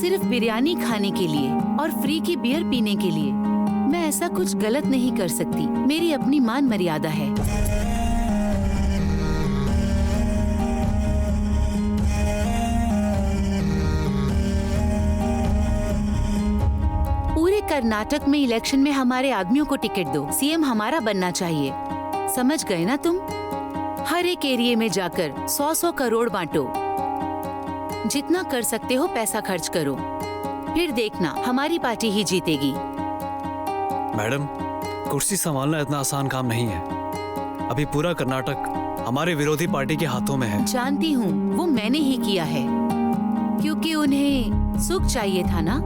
सिर्फ बिरयानी खाने के लिए और फ्री की बियर पीने के लिए। मैं ऐसा कुछ गलत नहीं कर सकती। मेरी अपनी मान मर्यादा है। पूरे कर्नाटक में इलेक्शन में हमारे आदमियों को टिकट दो। सीएम हमारा बनना चाहिए। समझ गए ना तुम? हर एक एरिया में जाकर 100-100 करोड़ बांटो। जितना कर सकते हो पैसा खर्च करो, फिर देखना हमारी पार्टी ही जीतेगी। मैडम, कुर्सी संभालना इतना आसान काम नहीं है। अभी पूरा कर्नाटक हमारे विरोधी पार्टी के हाथों में है। जानती हूँ, वो मैंने ही किया है, क्योंकि उन्हें सुख चाहिए था ना।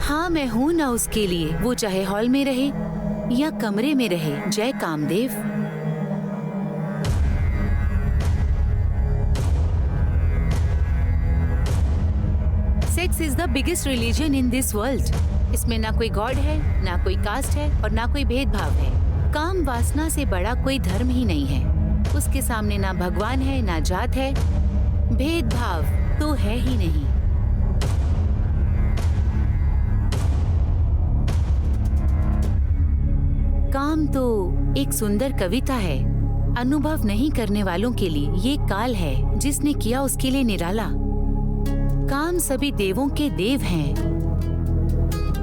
हाँ, मैं हूँ ना उसके लिए, वो चाहे हॉल में रहे या कमरे में रहे। जय Kamdev. Sex is the biggest religion in this world. इसमें ना कोई गॉड है, ना कोई कास्ट है और ना कोई भेदभाव है। काम वासना से बड़ा कोई धर्म ही नहीं है। उसके सामने ना भगवान है, ना जात है। भेदभाव तो है ही नहीं। काम तो एक सुंदर कविता है। अनुभव नहीं करने वालों के लिए ये काल है। जिसने किया उसके लिए निराला। काम सभी देवों के देव हैं।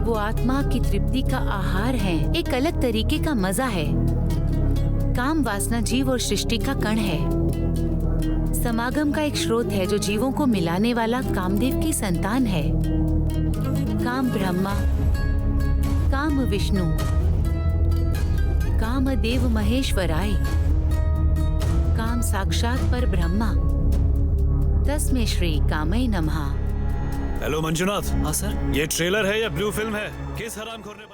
वो आत्मा की तृप्ति का आहार है। एक अलग तरीके का मजा है। काम वासना जीव और सृष्टि का कण है। समागम का एक स्रोत है जो जीवों को मिलाने वाला कामदेव की संतान है। काम ब्रह्मा, काम विष्णु, कामदेव महेश्वराय, काम साक्षात पर ब्रह्मा, तस्मै श्री कामय नमः। हेलो मंजुनाथ। हाँ सर। ये ट्रेलर है या ब्लू फिल्म है? किस हरामखोर ने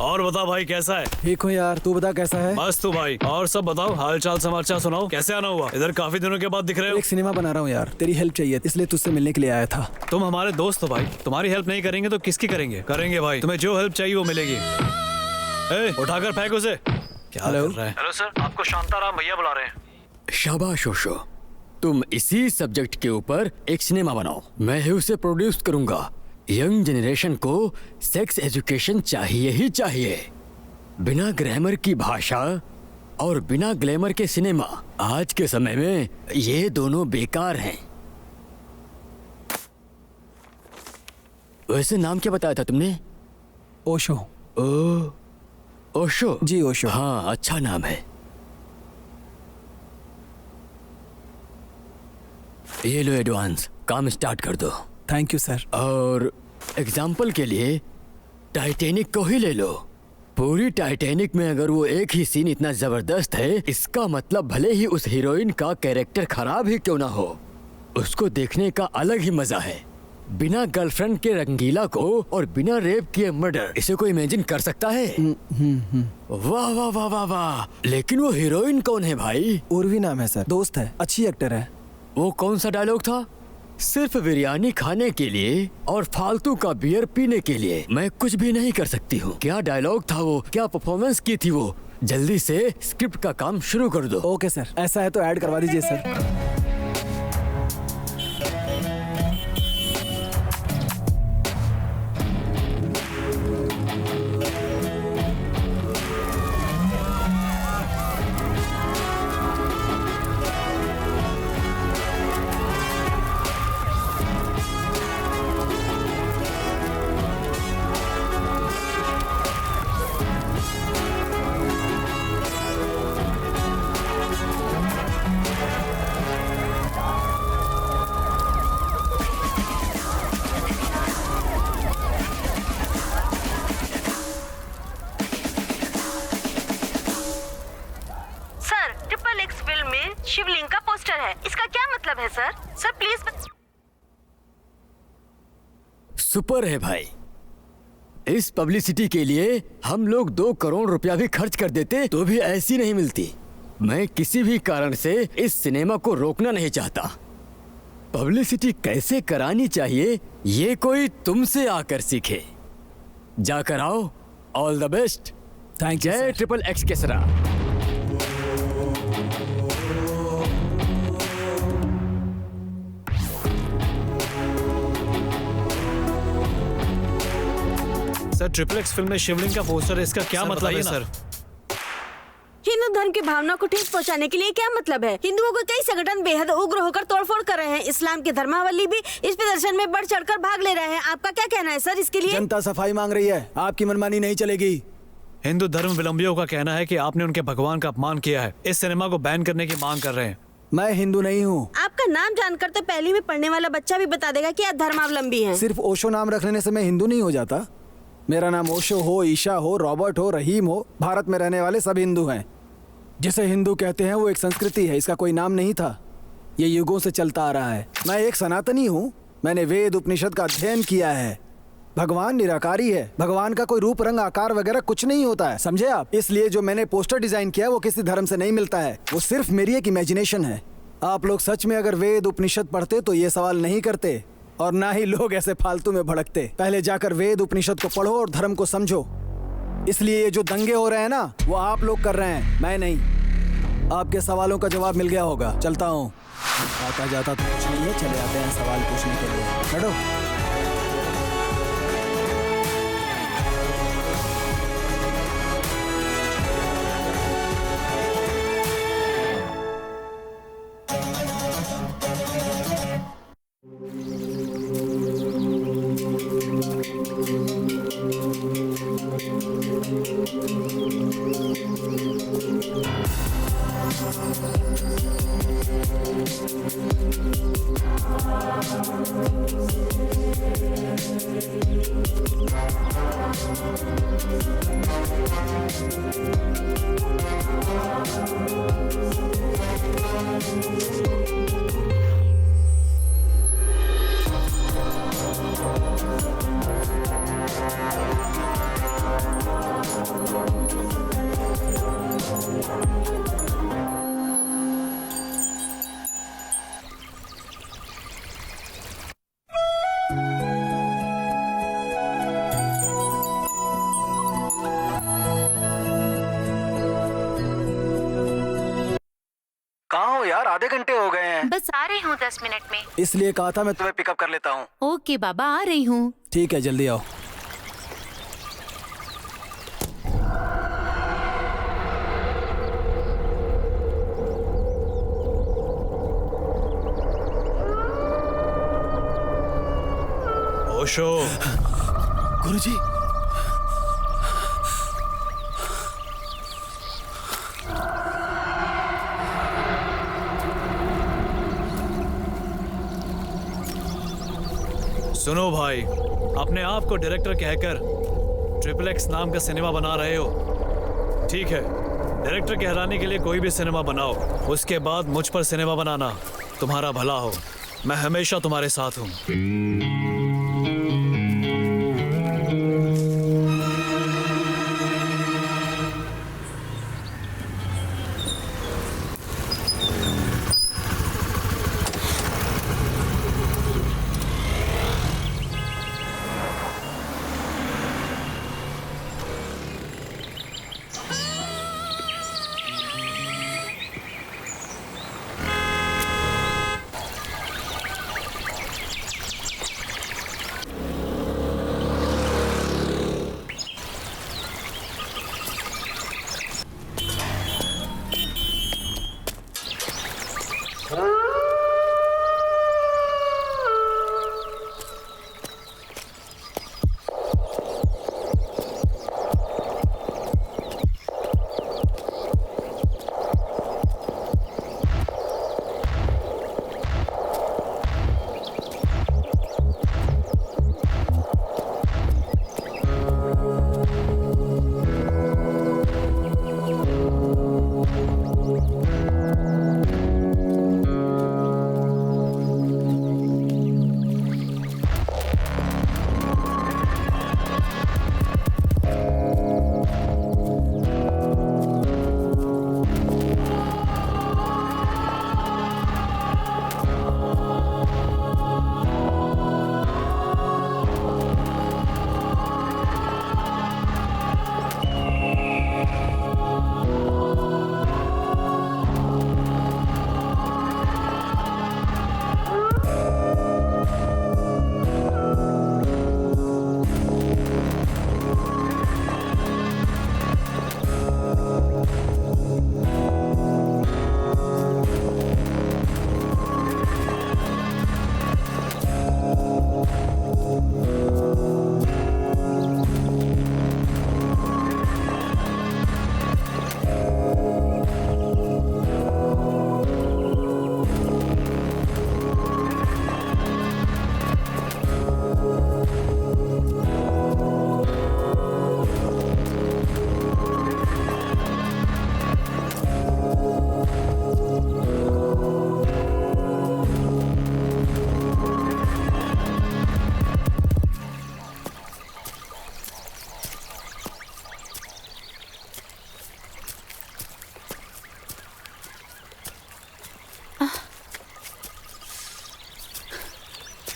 और बता भाई कैसा है? ठीक हूँ यार, तू बता कैसा है? बस तू भाई। और सब बताओ, हाल चाल समाचार सुनाओ। कैसे आना हुआ? इधर काफी दिनों के बाद दिख रहे हो। एक सिनेमा बना रहा हूँ यार, तेरी हेल्प चाहिए इसलिए तुझसे मिलने के लिए आया था। तुम हमारे दोस्त हो भाई, तुम्हारी हेल्प नहीं करेंगे तो किसकी करेंगे? करेंगे भाई, तुम्हें जो हेल्प चाहिए वो मिलेगी। उठाकर फेंक उसे। क्या कर रहा है? हेलो सर, आपको शांताराम भैया बुला रहे हैं। शाबाश ओशो, तुम इसी सब्जेक्ट के ऊपर एक सिनेमा बनाओ। मैं ही उसे प्रोड्यूस करूंगा। यंग जनरेशन को सेक्स एजुकेशन चाहिए ही चाहिए। बिना ग्रामर की भाषा और बिना ग्लैमर के सिनेमा आज के समय में ये दोनों बेकार हैं। वैसे नाम क्या बताया था तुमने? ओशो। ओशो जी, ओशो। हाँ, अच्छा नाम है। ये लो एडवांस, काम स्टार्ट कर दो। Thank you sir. और एग्जाम्पल के लिए टाइटैनिक को ही ले लो। पूरी टाइटैनिक में अगर वो एक ही सीन इतना जबरदस्त है, इसका मतलब भले ही उस हीरोइन का कैरेक्टर खराब ही क्यों ना हो, उसको देखने का अलग ही मजा है। बिना गर्लफ्रेंड के रंगीला को और बिना रेप किए मर्डर, इसे कोई इमेजिन कर सकता है? वाह वाह वाह वाह वाह। लेकिन वो हीरोइन कौन है भाई? उर्वी नाम है सर, दोस्त है, अच्छी एक्टर है। वो कौन सा डायलॉग था? सिर्फ बिरयानी खाने के लिए और फालतू का बियर पीने के लिए मैं कुछ भी नहीं कर सकती हूँ। क्या डायलॉग था वो, क्या परफॉर्मेंस की थी वो। जल्दी से स्क्रिप्ट का काम शुरू कर दो। ओके सर, ऐसा है तो ऐड करवा दीजिए सर। शिवलिंग का पोस्टर है, इसका क्या मतलब है सर? Sir please. सुपर है भाई। इस पब्लिसिटी के लिए हम लोग 2 करोड़ रुपया भी खर्च कर देते तो भी ऐसी नहीं मिलती। मैं किसी भी कारण से इस सिनेमा को रोकना नहीं चाहता। पब्लिसिटी कैसे करानी चाहिए ये कोई तुमसे आकर सीखे। जाकर आओ। All the best. Thank you जय ट्रिपल एक्स केसरा। सर ट्रिपल एक्स फिल्म में शिवलिंग का पोस्टर है, इसका क्या मतलब है सर? हिंदू धर्म की भावना को ठेस पहुंचाने के लिए क्या मतलब है? हिंदुओं को कई संगठन बेहद उग्र होकर तोड़फोड़ कर रहे हैं। इस्लाम के धर्मावलंबी भी इस प्रदर्शन में बढ़ चढ़कर भाग ले रहे हैं। आपका क्या कहना है सर इसके लिए? जनता सफाई मांग रही है, आपकी मनमानी नहीं चलेगी। हिंदू धर्मावलंबियों का कहना है कि आपने उनके भगवान का अपमान किया है, इस सिनेमा को बैन करने की मांग कर रहे हैं। मैं हिंदू नहीं हूँ। आपका नाम जानकर तो पहली में पढ़ने वाला बच्चा भी बता देगा कि आप धर्मावलंबी हैं। सिर्फ ओशो नाम रख लेने से मैं हिंदू नहीं हो जाता। मेरा नाम ओशो हो, ईशा हो, रॉबर्ट हो, रहीम हो, भारत में रहने वाले सब हिंदू हैं। जिसे हिंदू कहते हैं वो एक संस्कृति है, इसका कोई नाम नहीं था। ये युगों से चलता आ रहा है। मैं एक सनातनी हूँ। मैंने वेद उपनिषद का अध्ययन किया है। भगवान निराकारी है। भगवान का कोई रूप रंग आकार वगैरह कुछ नहीं होता है, समझे आप? इसलिए जो मैंने पोस्टर डिजाइन किया है वो किसी धर्म से नहीं मिलता है, वो सिर्फ मेरी एक इमेजिनेशन है। आप लोग सच में अगर वेद उपनिषद पढ़ते तो ये सवाल नहीं करते और ना ही लोग ऐसे फालतू में भड़कते। पहले जाकर वेद उपनिषद को पढ़ो और धर्म को समझो। इसलिए ये जो दंगे हो रहे हैं ना वो आप लोग कर रहे हैं, मैं नहीं। आपके सवालों का जवाब मिल गया होगा। चलता हूँ। आता जाता तो कुछ नहीं है, चले आते हैं सवाल पूछने के लिए। चलो। कहाँ हो यार? आधे घंटे हो गए हैं। बस आ रही हूँ 10 मिनट में। इसलिए कहा था मैं तुम्हें पिकअप कर लेता हूँ। ओके बाबा, आ रही हूँ। ठीक है, जल्दी आओ। ओशो। गुरुजी। सुनो भाई, अपने आप को डायरेक्टर कहकर XXX नाम का सिनेमा बना रहे हो, ठीक है। डायरेक्टर कहलाने के लिए कोई भी सिनेमा बनाओ, उसके बाद मुझ पर सिनेमा बनाना। तुम्हारा भला हो, मैं हमेशा तुम्हारे साथ हूँ।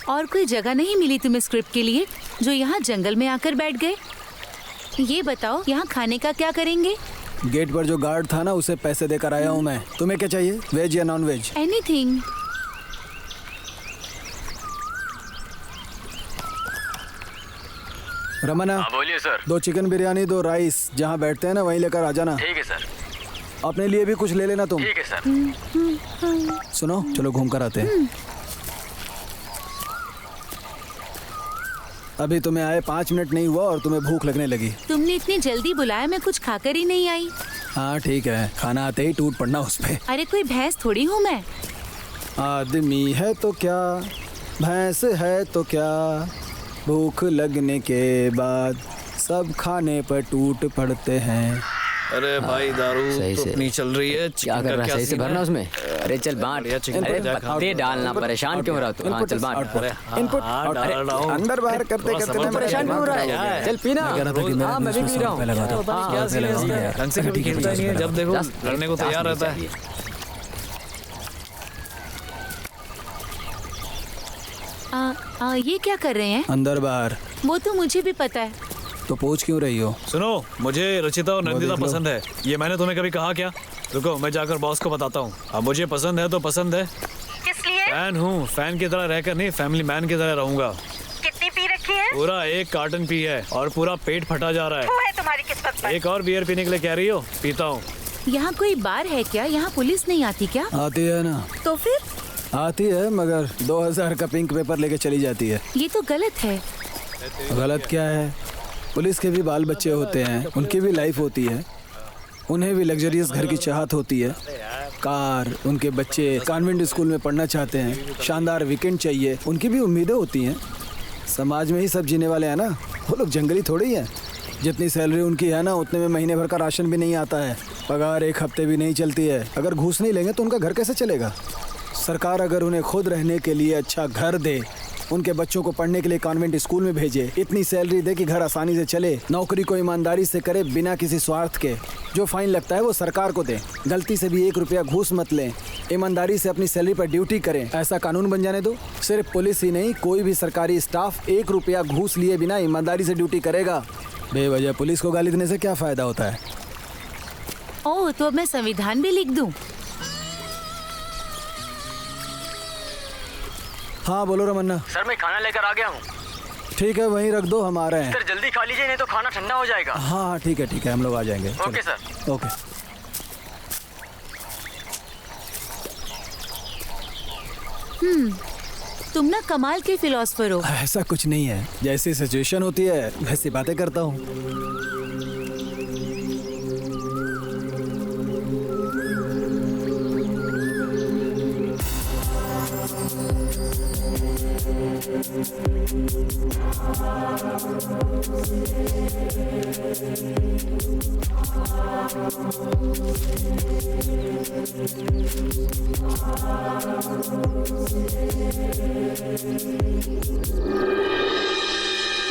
और कोई जगह नहीं मिली तुम्हें स्क्रिप्ट के लिए जो यहाँ जंगल में आकर बैठ गए? ये बताओ, यहाँ खाने का क्या करेंगे? गेट पर जो गार्ड था ना, उसे पैसे देकर आया हूँ मैं। तुम्हें क्या चाहिए, वेज या नॉन वेज? एनीथिंग। रमना, बोलिए सर। 2 चिकन बिरयानी, 2 राइस, जहाँ बैठते हैं ना वहीं लेकर आ जाना। ठीक है सर। अपने लिए भी कुछ ले लेना तुम। ठीक है सर। सुनो, चलो घूम कर आते हैं। अभी तुम्हें आए 5 मिनट नहीं हुआ और तुम्हें भूख लगने लगी। तुमने इतनी जल्दी बुलाया, मैं कुछ खाकर ही नहीं आई। हाँ ठीक है, खाना आते ही टूट पड़ना उस पे। अरे कोई भैंस थोड़ी हूँ मैं। आदमी है तो क्या, भैंस है तो क्या, भूख लगने के बाद सब खाने पर टूट पड़ते हैं। अरे भाई दारू सही तो से। इतनी चल रही है। क्या कर रहा है? सही से भरना उसमें। अरे चल बांट। बढ़िया चिकन अरे बढ़िया खा। पत्ते डालना, परेशान क्यों हो रहा तू? हाँ चल बांट। इनपुट डाल रहा हूँ। अंदर बाहर करते थोड़ा करते समझ मैं परेशान क्यों हो रहा है? चल पीना। हाँ मैं भी पी रहा हूँ। क्या सीन है इसका? ढंग से कभी खेलता नहीं है, जब देखो लड़ने को तैयार रहता है। ये क्या कर रहे हैं? अंदर बाहर। वो तो मुझे भी पता है। तो पूछ क्यों रही हो? सुनो, मुझे रचिता और नंदिता देख लो। पसंद है। ये मैंने तुम्हें कभी कहा क्या? रुको, मैं जाकर बॉस को बताता हूँ। अब मुझे पसंद है तो पसंद है। किस लिए? फैन हूँ, फैन की तरह रहकर नहीं, फैमिली मैन की तरह रहूंगा। कितनी पी रखी है? पूरा 1 कार्टन पी है और पूरा पेट फटा जा रहा वो है तुम्हारी किस्मत पर। एक और बियर पीने के लिए कह रही हो? पीता हूँ। यहाँ कोई बार है क्या? यहाँ पुलिस नहीं आती क्या? आती है ना। तो फिर आती है, मगर 2000 का पिंक पेपर लेके चली जाती है। ये तो गलत है। गलत क्या है? पुलिस के भी बाल बच्चे होते हैं, उनकी भी लाइफ होती है, उन्हें भी लग्जरियस घर की चाहत होती है, कार, उनके बच्चे कॉन्वेंट स्कूल में पढ़ना चाहते हैं, शानदार वीकेंड चाहिए, उनकी भी उम्मीदें होती हैं। समाज में ही सब जीने वाले हैं ना, वो लोग जंगली थोड़ी हैं। जितनी सैलरी उनकी है ना, उतने में महीने भर का राशन भी नहीं आता है। पगार एक हफ्ते भी नहीं चलती है। अगर घूस नहीं लेंगे तो उनका घर कैसे चलेगा? सरकार अगर उन्हें खुद रहने के लिए अच्छा घर दे, उनके बच्चों को पढ़ने के लिए कॉन्वेंट स्कूल में भेजे, इतनी सैलरी दे कि घर आसानी से चले, नौकरी को ईमानदारी से करे बिना किसी स्वार्थ के, जो फाइन लगता है वो सरकार को दे, गलती से भी 1 रुपया घूस मत लें, ईमानदारी से अपनी सैलरी पर ड्यूटी करें, ऐसा कानून बन जाने दो। सिर्फ पुलिस ही नहीं, कोई भी सरकारी स्टाफ 1 रुपया घूस लिए बिना ईमानदारी से ड्यूटी करेगा। बेवजह पुलिस को गाली देने से क्या फायदा होता है? ओह, तो अब मैं संविधान भी लिख दूं? हाँ बोलो रमन्ना। सर मैं खाना लेकर आ गया हूँ। ठीक है, वहीं रख दो, हम आ रहे हैं। सर जल्दी खा लीजिए नहीं तो खाना ठंडा हो जाएगा। हाँ ठीक है, हम लोग आ जाएंगे। Okay sir. ओके। तुम ना कमाल के फिलोसफर हो। ऐसा कुछ नहीं है, जैसी सिचुएशन होती है वैसी बातें करता हूँ।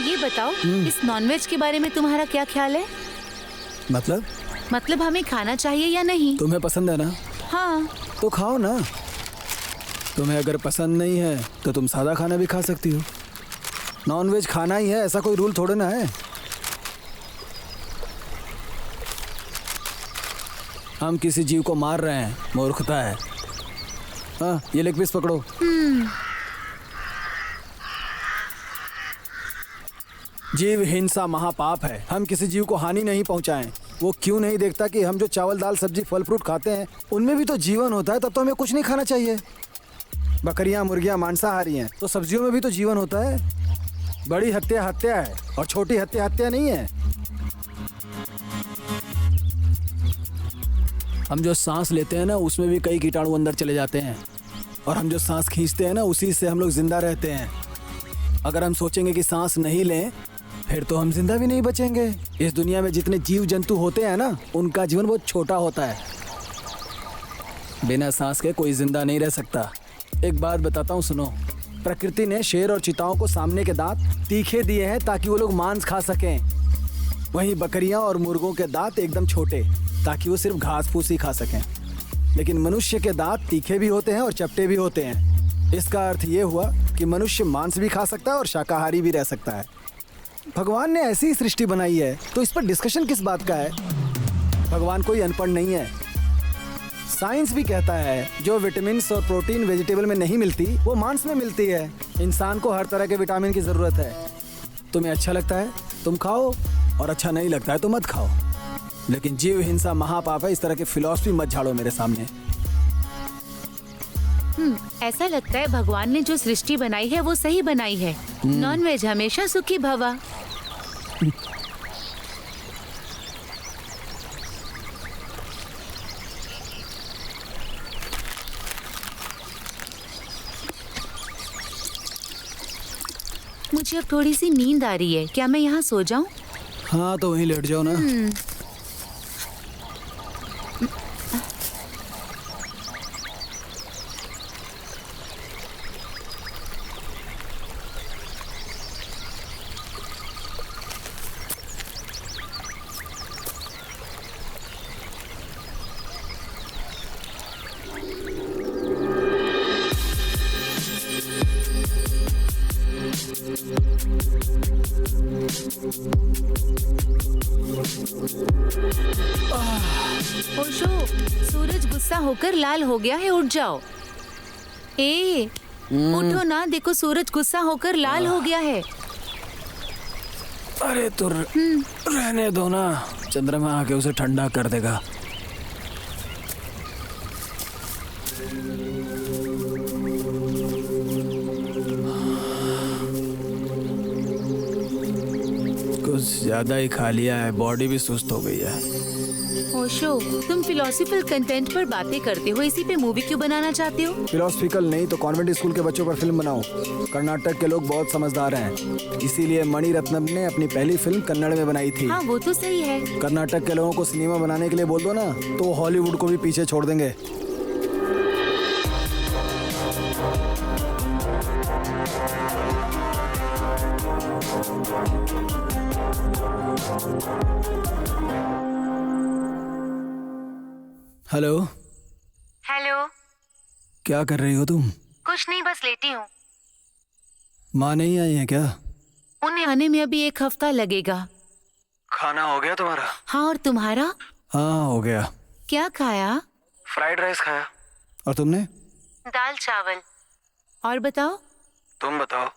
ये बताओ, इस नॉनवेज के बारे में तुम्हारा क्या ख्याल है? मतलब हमें खाना चाहिए या नहीं? तुम्हें पसंद है ना, हाँ। तो खाओ ना। तुम्हें अगर पसंद नहीं है तो तुम सादा खाना भी खा सकती हो। नॉनवेज खाना ही है, ऐसा कोई रूल थोड़े ना है। हम किसी जीव को मार रहे हैं, मूर्खता है। हाँ, ये लेग पीस पकड़ो। जीव हिंसा महापाप है। हम किसी जीव को हानि नहीं पहुंचाएं। वो क्यों नहीं देखता कि हम जो चावल दाल सब्जी फल फ्रूट खाते हैं उनमें भी तो जीवन होता है, तब तो हमें कुछ नहीं खाना चाहिए। बकरियां मुर्गियां मांसाहारी हैं, तो सब्जियों में भी तो जीवन होता है। बड़ी हत्या हत्या है और छोटी हत्या हत्या नहीं है। हम जो सांस लेते हैं ना, उसमें भी कई कीटाणु अंदर चले जाते हैं, और हम जो सांस खींचते हैं ना, उसी से हम लोग जिंदा रहते हैं। अगर हम सोचेंगे कि सांस नहीं लें, फिर तो हम जिंदा भी नहीं बचेंगे। इस दुनिया में जितने जीव जंतु होते हैं ना, उनका जीवन बहुत छोटा होता है। बिना सांस के कोई जिंदा नहीं रह सकता। एक बात बताता हूँ, सुनो। प्रकृति ने शेर और चीताओं को सामने के दांत तीखे दिए हैं ताकि वो लोग मांस खा सकें। वहीं बकरियां और मुर्गों के दांत एकदम छोटे, ताकि वो सिर्फ घास फूस ही खा सकें। लेकिन मनुष्य के दांत तीखे भी होते हैं और चपटे भी होते हैं। इसका अर्थ ये हुआ कि मनुष्य मांस भी खा सकता है और शाकाहारी भी रह सकता है। भगवान ने ऐसी ही सृष्टि बनाई है, तो इस पर डिस्कशन किस बात का है? भगवान कोई अनपढ़ नहीं है। साइंस भी कहता है जो विटामिन और प्रोटीन वेजिटेबल में नहीं मिलती, वो मांस में मिलती है। इंसान को हर तरह के विटामिन की जरूरत है। तुम्हें अच्छा लगता है तुम खाओ, और अच्छा नहीं लगता है तो मत खाओ। लेकिन जीव हिंसा महापाप है। इस तरह की फिलॉसफी मत झाड़ो मेरे सामने। ऐसा लगता है भगवान ने जो सृष्टि बनाई है वो सही बनाई है। नॉनवेज हमेशा सुखी भवा। मुझे अब थोड़ी सी नींद आ रही है, क्या मैं यहाँ सो जाऊँ? हाँ तो वहीं लेट जाओ ना। ओशो, सूरज गुस्सा होकर लाल हो गया है, उठ जाओ। उठो ना, देखो सूरज गुस्सा होकर लाल हो गया है। अरे तो रहने दो ना, चंद्रमा आके उसे ठंडा कर देगा। कुछ ज्यादा ही खा लिया है, बॉडी भी सुस्त हो गई है। ओशो, तुम फिलोसफिकल कंटेंट पर बातें करते हो, इसी पे मूवी क्यों बनाना चाहते हो? फिलोसफिकल नहीं तो कॉन्वेंट स्कूल के बच्चों पर फिल्म बनाओ। कर्नाटक के लोग बहुत समझदार हैं, इसीलिए मणि रत्नम ने अपनी पहली फिल्म कन्नड़ में बनाई थी। हाँ वो तो सही है। कर्नाटक के लोगों को सिनेमा बनाने के लिए बोल दो ना, तो हॉलीवुड को भी पीछे छोड़ देंगे। हेलो। हेलो। क्या कर रही हो तुम? कुछ नहीं, बस लेटी हूँ। माँ नहीं आई है क्या? उन्हें आने में अभी 1 हफ्ता लगेगा। खाना हो गया तुम्हारा? हाँ, और तुम्हारा? हाँ हो गया। क्या खाया? फ्राइड राइस खाया। और तुमने? दाल चावल। और बताओ? तुम बताओ।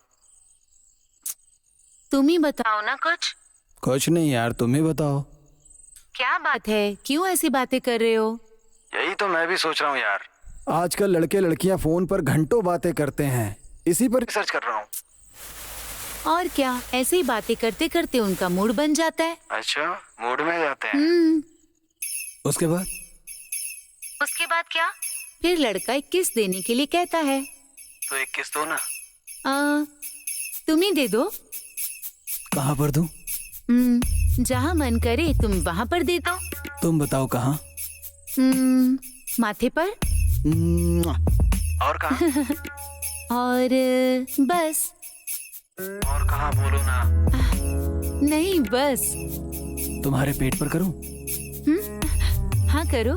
तुम ही बताओ ना कुछ। कुछ नहीं यार, तुम ही बताओ। क्या बात है, क्यों ऐसी बातें कर रहे हो? यही तो मैं भी सोच रहा हूँ यार। आजकल लड़के लड़कियां फोन पर घंटों बातें करते हैं, इसी पर रिसर्च कर रहा हूँ। और क्या, ऐसे ही बातें करते करते उनका मूड बन जाता है। अच्छा, मूड में जाते हैं। उसके बाद? उसके बाद क्या? फिर लड़का 21 देने के लिए कहता है। तो 21 दो ना। तुम ही दे दो। कहाँ पर दूं? जहाँ मन करे तुम वहाँ पर दे दो। तुम बताओ कहाँ? माथे पर। और कहाँ? और बस। और कहाँ बोलो ना। नहीं बस। तुम्हारे पेट पर करूं? हाँ करो।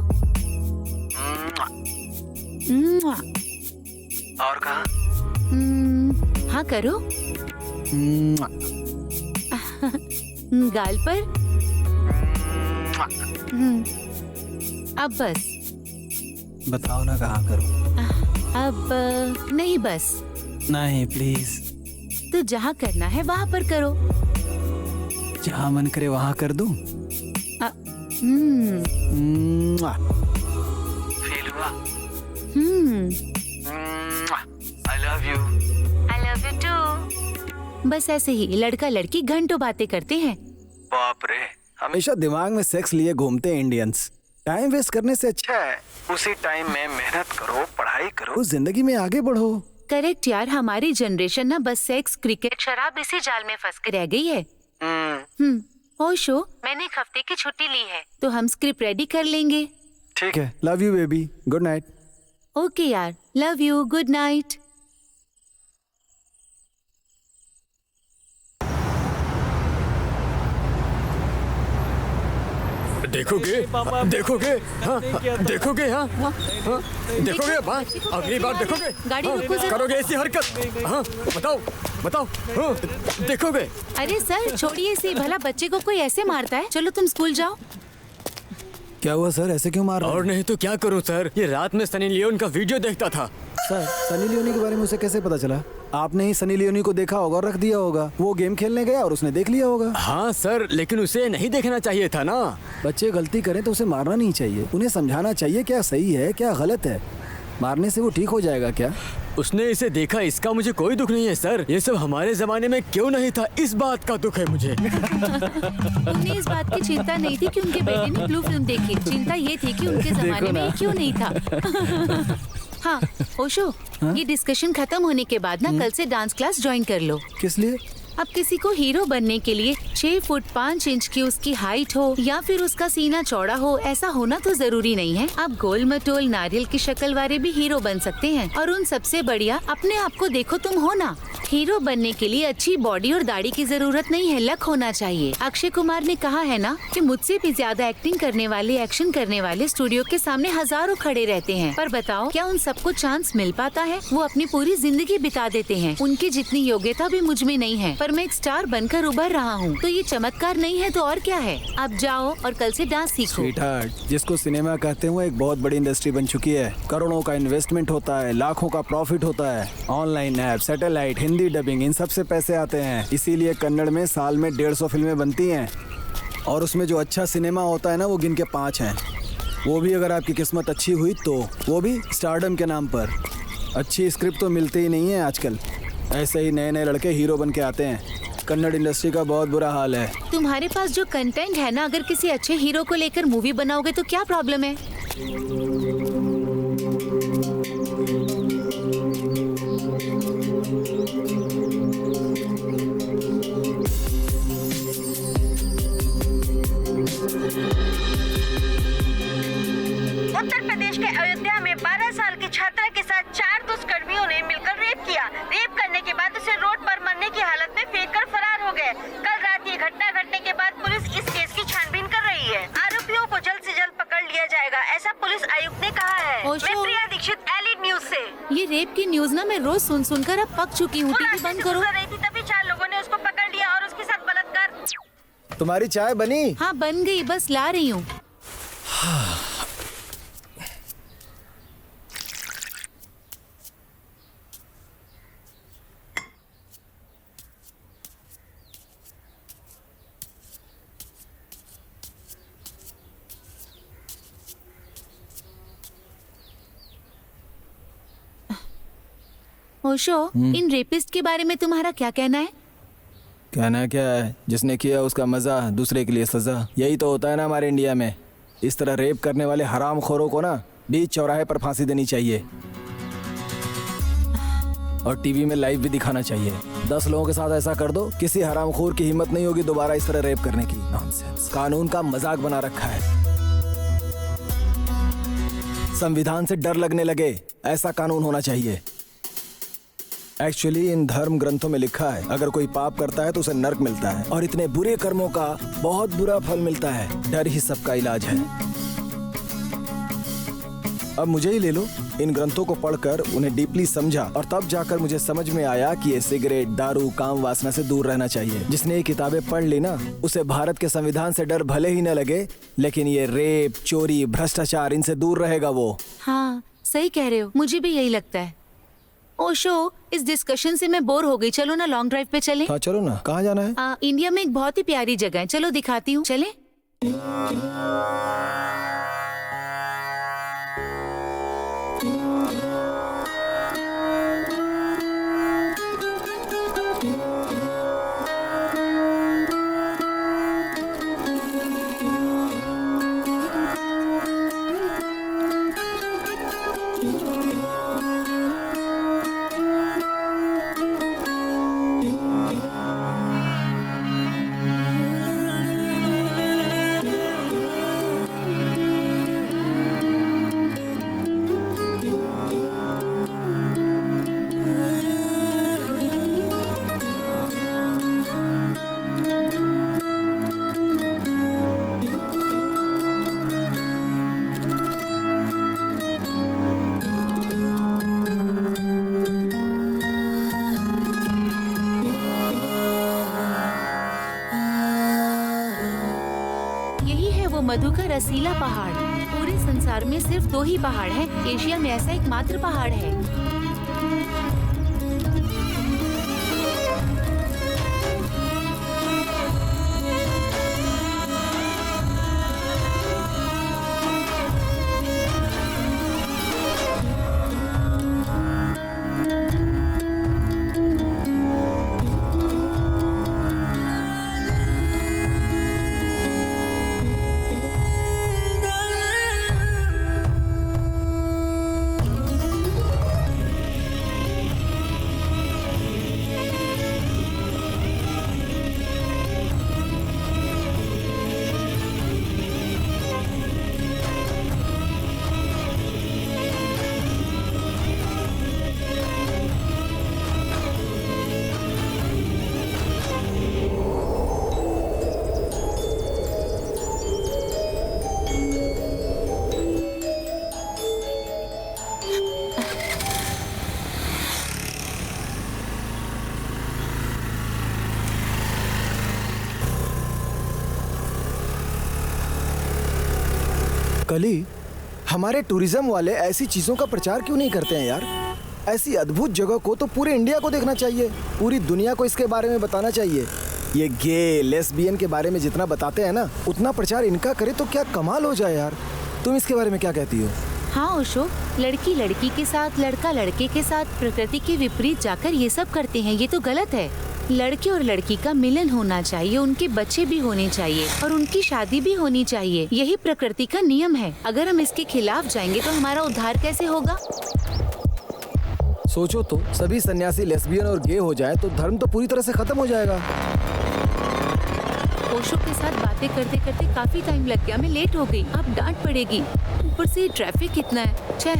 और कहाँ? हाँ करो। गाल पर। अब बस। बताओ ना कहाँ करूं? अब नहीं बस। नहीं प्लीज। तो जहाँ करना है वहाँ पर करो। जहाँ मन करे वहाँ कर दूं? फील हुआ? I love you. I love you too। बस ऐसे ही लड़का लड़की घंटों बातें करते हैं। बाप रे, हमेशा दिमाग में सेक्स लिए घूमते हैं इंडियंस। टाइम वेस्ट करने से अच्छा अच्छा है उसी टाइम में मेहनत करो, पढ़ाई करो। उस जिंदगी में आगे बढ़ो। करेक्ट यार, हमारी जनरेशन ना बस सेक्स, क्रिकेट, शराब इसी जाल में फंस कर रह गई है। ओशो, मैंने 1 हफ्ते की छुट्टी ली है, तो हम स्क्रिप्ट रेडी कर लेंगे। ठीक है, love you baby, good night. Okay यार, लव यू, गुड नाइट। देखोगे? देखोगे? हाँ, देखोगे? हाँ, हाँ, हाँ, देखोगे? हाँ, अगली बार देखोगे? गाड़ी हाँ, रोको जरा। करोगे ऐसी हरकत? हाँ, बताओ, बताओ। हाँ, देखोगे? अरे सर छोड़िए इसे, भला बच्चे को कोई ऐसे मारता है? चलो तुम स्कूल जाओ। क्या हुआ सर, ऐसे क्यों मार रहे और नहीं तो क्या करूं सर, ये रात में सनी लियोन का वीडियो देखता था। सर, सनी लियोनी के बारे में उसे कैसे पता चला? आपने ही सनी लियोनी को देखा होगा और रख दिया होगा। वो गेम खेलने गया और उसने देख लिया होगा। हाँ सर, लेकिन उसे नहीं देखना चाहिए था ना। बच्चे गलती करें तो उसे मारना नहीं चाहिए, उन्हें समझाना चाहिए क्या सही है क्या गलत है। मारने से वो ठीक हो जाएगा क्या? उसने इसे देखा, इसका मुझे कोई दुख नहीं है सर। ये सब हमारे जमाने में क्यों नहीं था, इस बात का दुख है मुझे। उन्हें इस बात की चिंता नहीं थी कि उनके बेटे ने ब्लू फिल्म देखी, चिंता ये थी कि उनके जमाने में ये क्यों नहीं था। हाँ ओशो, ये डिस्कशन खत्म होने के बाद ना कल से डांस क्लास ज्वाइन कर लो। किस लिए? अब किसी को हीरो बनने के लिए 6 फुट 5 इंच की उसकी हाइट हो या फिर उसका सीना चौड़ा हो, ऐसा होना तो जरूरी नहीं है। आप गोल मटोल नारियल की शक्ल वाले भी हीरो बन सकते हैं। और उन सबसे बढ़िया अपने आप को देखो तुम हो ना। हीरो बनने के लिए अच्छी बॉडी और दाढ़ी की जरूरत नहीं है, लक होना चाहिए। अक्षय कुमार ने कहा है ना कि मुझसे भी ज्यादा एक्टिंग करने वाले, एक्शन करने वाले स्टूडियो के सामने हजारों खड़े रहते हैं, पर बताओ क्या उन सबको चांस मिल पाता है? वो अपनी पूरी जिंदगी बिता देते हैं। उनकी जितनी योग्यता भी मुझ में नहीं है, पर मैं एक स्टार बनकर उभर रहा हूँ, तो ये चमत्कार नहीं है तो और क्या है? अब जाओ और कल से डांस सीखो। स्वीटहार्ट, जिसको सिनेमा कहते हैं वो एक बहुत बड़ी इंडस्ट्री बन चुकी है। करोड़ों का इन्वेस्टमेंट होता है, लाखों का प्रॉफिट होता है। Online app, satellite, Hindi dubbing, इन सब से पैसे आते हैं। इसीलिए कन्नड़ में साल में 150 फिल्में बनती हैं और उसमें जो अच्छा सिनेमा होता है ना वो गिन के 5 हैं। वो भी अगर आपकी किस्मत अच्छी हुई तो, वो भी स्टारडम के नाम पर। अच्छी स्क्रिप्ट तो मिलती ही नहीं है आजकल, ऐसे ही नए नए लड़के हीरो बन के आते हैं। कन्नड़ इंडस्ट्री का बहुत बुरा हाल है। तुम्हारे पास जो कंटेंट है ना, अगर किसी अच्छे हीरो को लेकर मूवी बनाओगे तो क्या प्रॉब्लम है? उत्तर प्रदेश के अयोध्या में 12 साल की छात्रा के साथ 4 दुष्कर्मियों ने मिलकर रेप किया। रेप करने के बाद उसे रोड पर मरने की हालत में फेंककर फरार हो गए। कल रात ये घटना घटने के बाद पुलिस इस केस की छानबीन कर रही है। आरोपियों को जल्द से जल्द पकड़ लिया जाएगा, ऐसा पुलिस आयुक्त ने कहा है। ओशो। मैं प्रिया दीक्षित, एलिट न्यूज से। ये रेप की न्यूज ना मैं रोज सुन सुनकर अब पक चुकी हूँ। वो टीवी रास्ते बंद से करो। गुजर रही थी, तभी 4 लोगों ने उसको पकड़ लिया और उसके साथ बलात्कार। तुम्हारी चाय बनी? हाँ बन गई, बस ला रही हूँ। ओशो, इन रेपिस्ट के बारे में तुम्हारा क्या कहना है? कहना क्या है, जिसने किया उसका मजा, दूसरे के लिए सजा। यही तो होता है ना हमारे इंडिया में। इस तरह रेप करने वाले हरामखोरों को ना बीच चौराहे पर फांसी देनी चाहिए और टीवी में लाइव भी दिखाना चाहिए। 10 लोगों के साथ ऐसा कर दो, किसी हरामखोर की हिम्मत नहीं होगी दोबारा इस तरह रेप करने की। नॉनसेंस। कानून का मजाक बना रखा है। संविधान से डर लगने लगे, ऐसा कानून होना चाहिए। एक्चुअली इन धर्म ग्रंथों में लिखा है, अगर कोई पाप करता है तो उसे नर्क मिलता है और इतने बुरे कर्मों का बहुत बुरा फल मिलता है। डर ही सबका इलाज है। अब मुझे ही ले लो। इन ग्रंथों को पढ़कर उन्हें डीपली समझा और तब जाकर मुझे समझ में आया कि ये सिगरेट, दारू, काम वासना से दूर रहना चाहिए। जिसने ये किताबें पढ़ ली ना, उसे भारत के संविधान से डर भले ही न लगे, लेकिन ये रेप, चोरी, भ्रष्टाचार, इनसे दूर रहेगा वो। हाँ सही कह रहे हो, मुझे भी यही लगता है। ओशो, इस डिस्कशन से मैं बोर हो गई। चलो ना लॉन्ग ड्राइव पे चलें। हाँ चलो ना। कहाँ जाना है? इंडिया में एक बहुत ही प्यारी जगह है, चलो दिखाती हूँ। चलें? मधु का रसीला पहाड़। पूरे संसार में सिर्फ 2 ही पहाड़ हैं। एशिया में ऐसा एकमात्र पहाड़ है। कली, हमारे टूरिज्म वाले ऐसी चीजों का प्रचार क्यों नहीं करते हैं यार? ऐसी अद्भुत जगह को तो पूरे इंडिया को देखना चाहिए, पूरी दुनिया को इसके बारे में बताना चाहिए। ये गे, लेस्बियन के बारे में जितना बताते हैं ना, उतना प्रचार इनका करे तो क्या कमाल हो जाए यार। तुम इसके बारे में क्या कहती हो? हाँ ओशो, लड़की लड़की के साथ, लड़का लड़के के साथ प्रकृति के विपरीत जाकर ये सब करते हैं, ये तो गलत है। लड़के और लड़की का मिलन होना चाहिए, उनके बच्चे भी होने चाहिए और उनकी शादी भी होनी चाहिए। यही प्रकृति का नियम है। अगर हम इसके खिलाफ जाएंगे तो हमारा उद्धार कैसे होगा? सोचो तो, सभी सन्यासी लेस्बियन और गे हो जाए तो धर्म तो पूरी तरह से खत्म हो जाएगा। ओशो के साथ बातें करते करते काफी टाइम लग गया, मैं लेट हो गई। अब डांट पड़ेगी, ऊपर से ट्रैफिक कितना है। छह।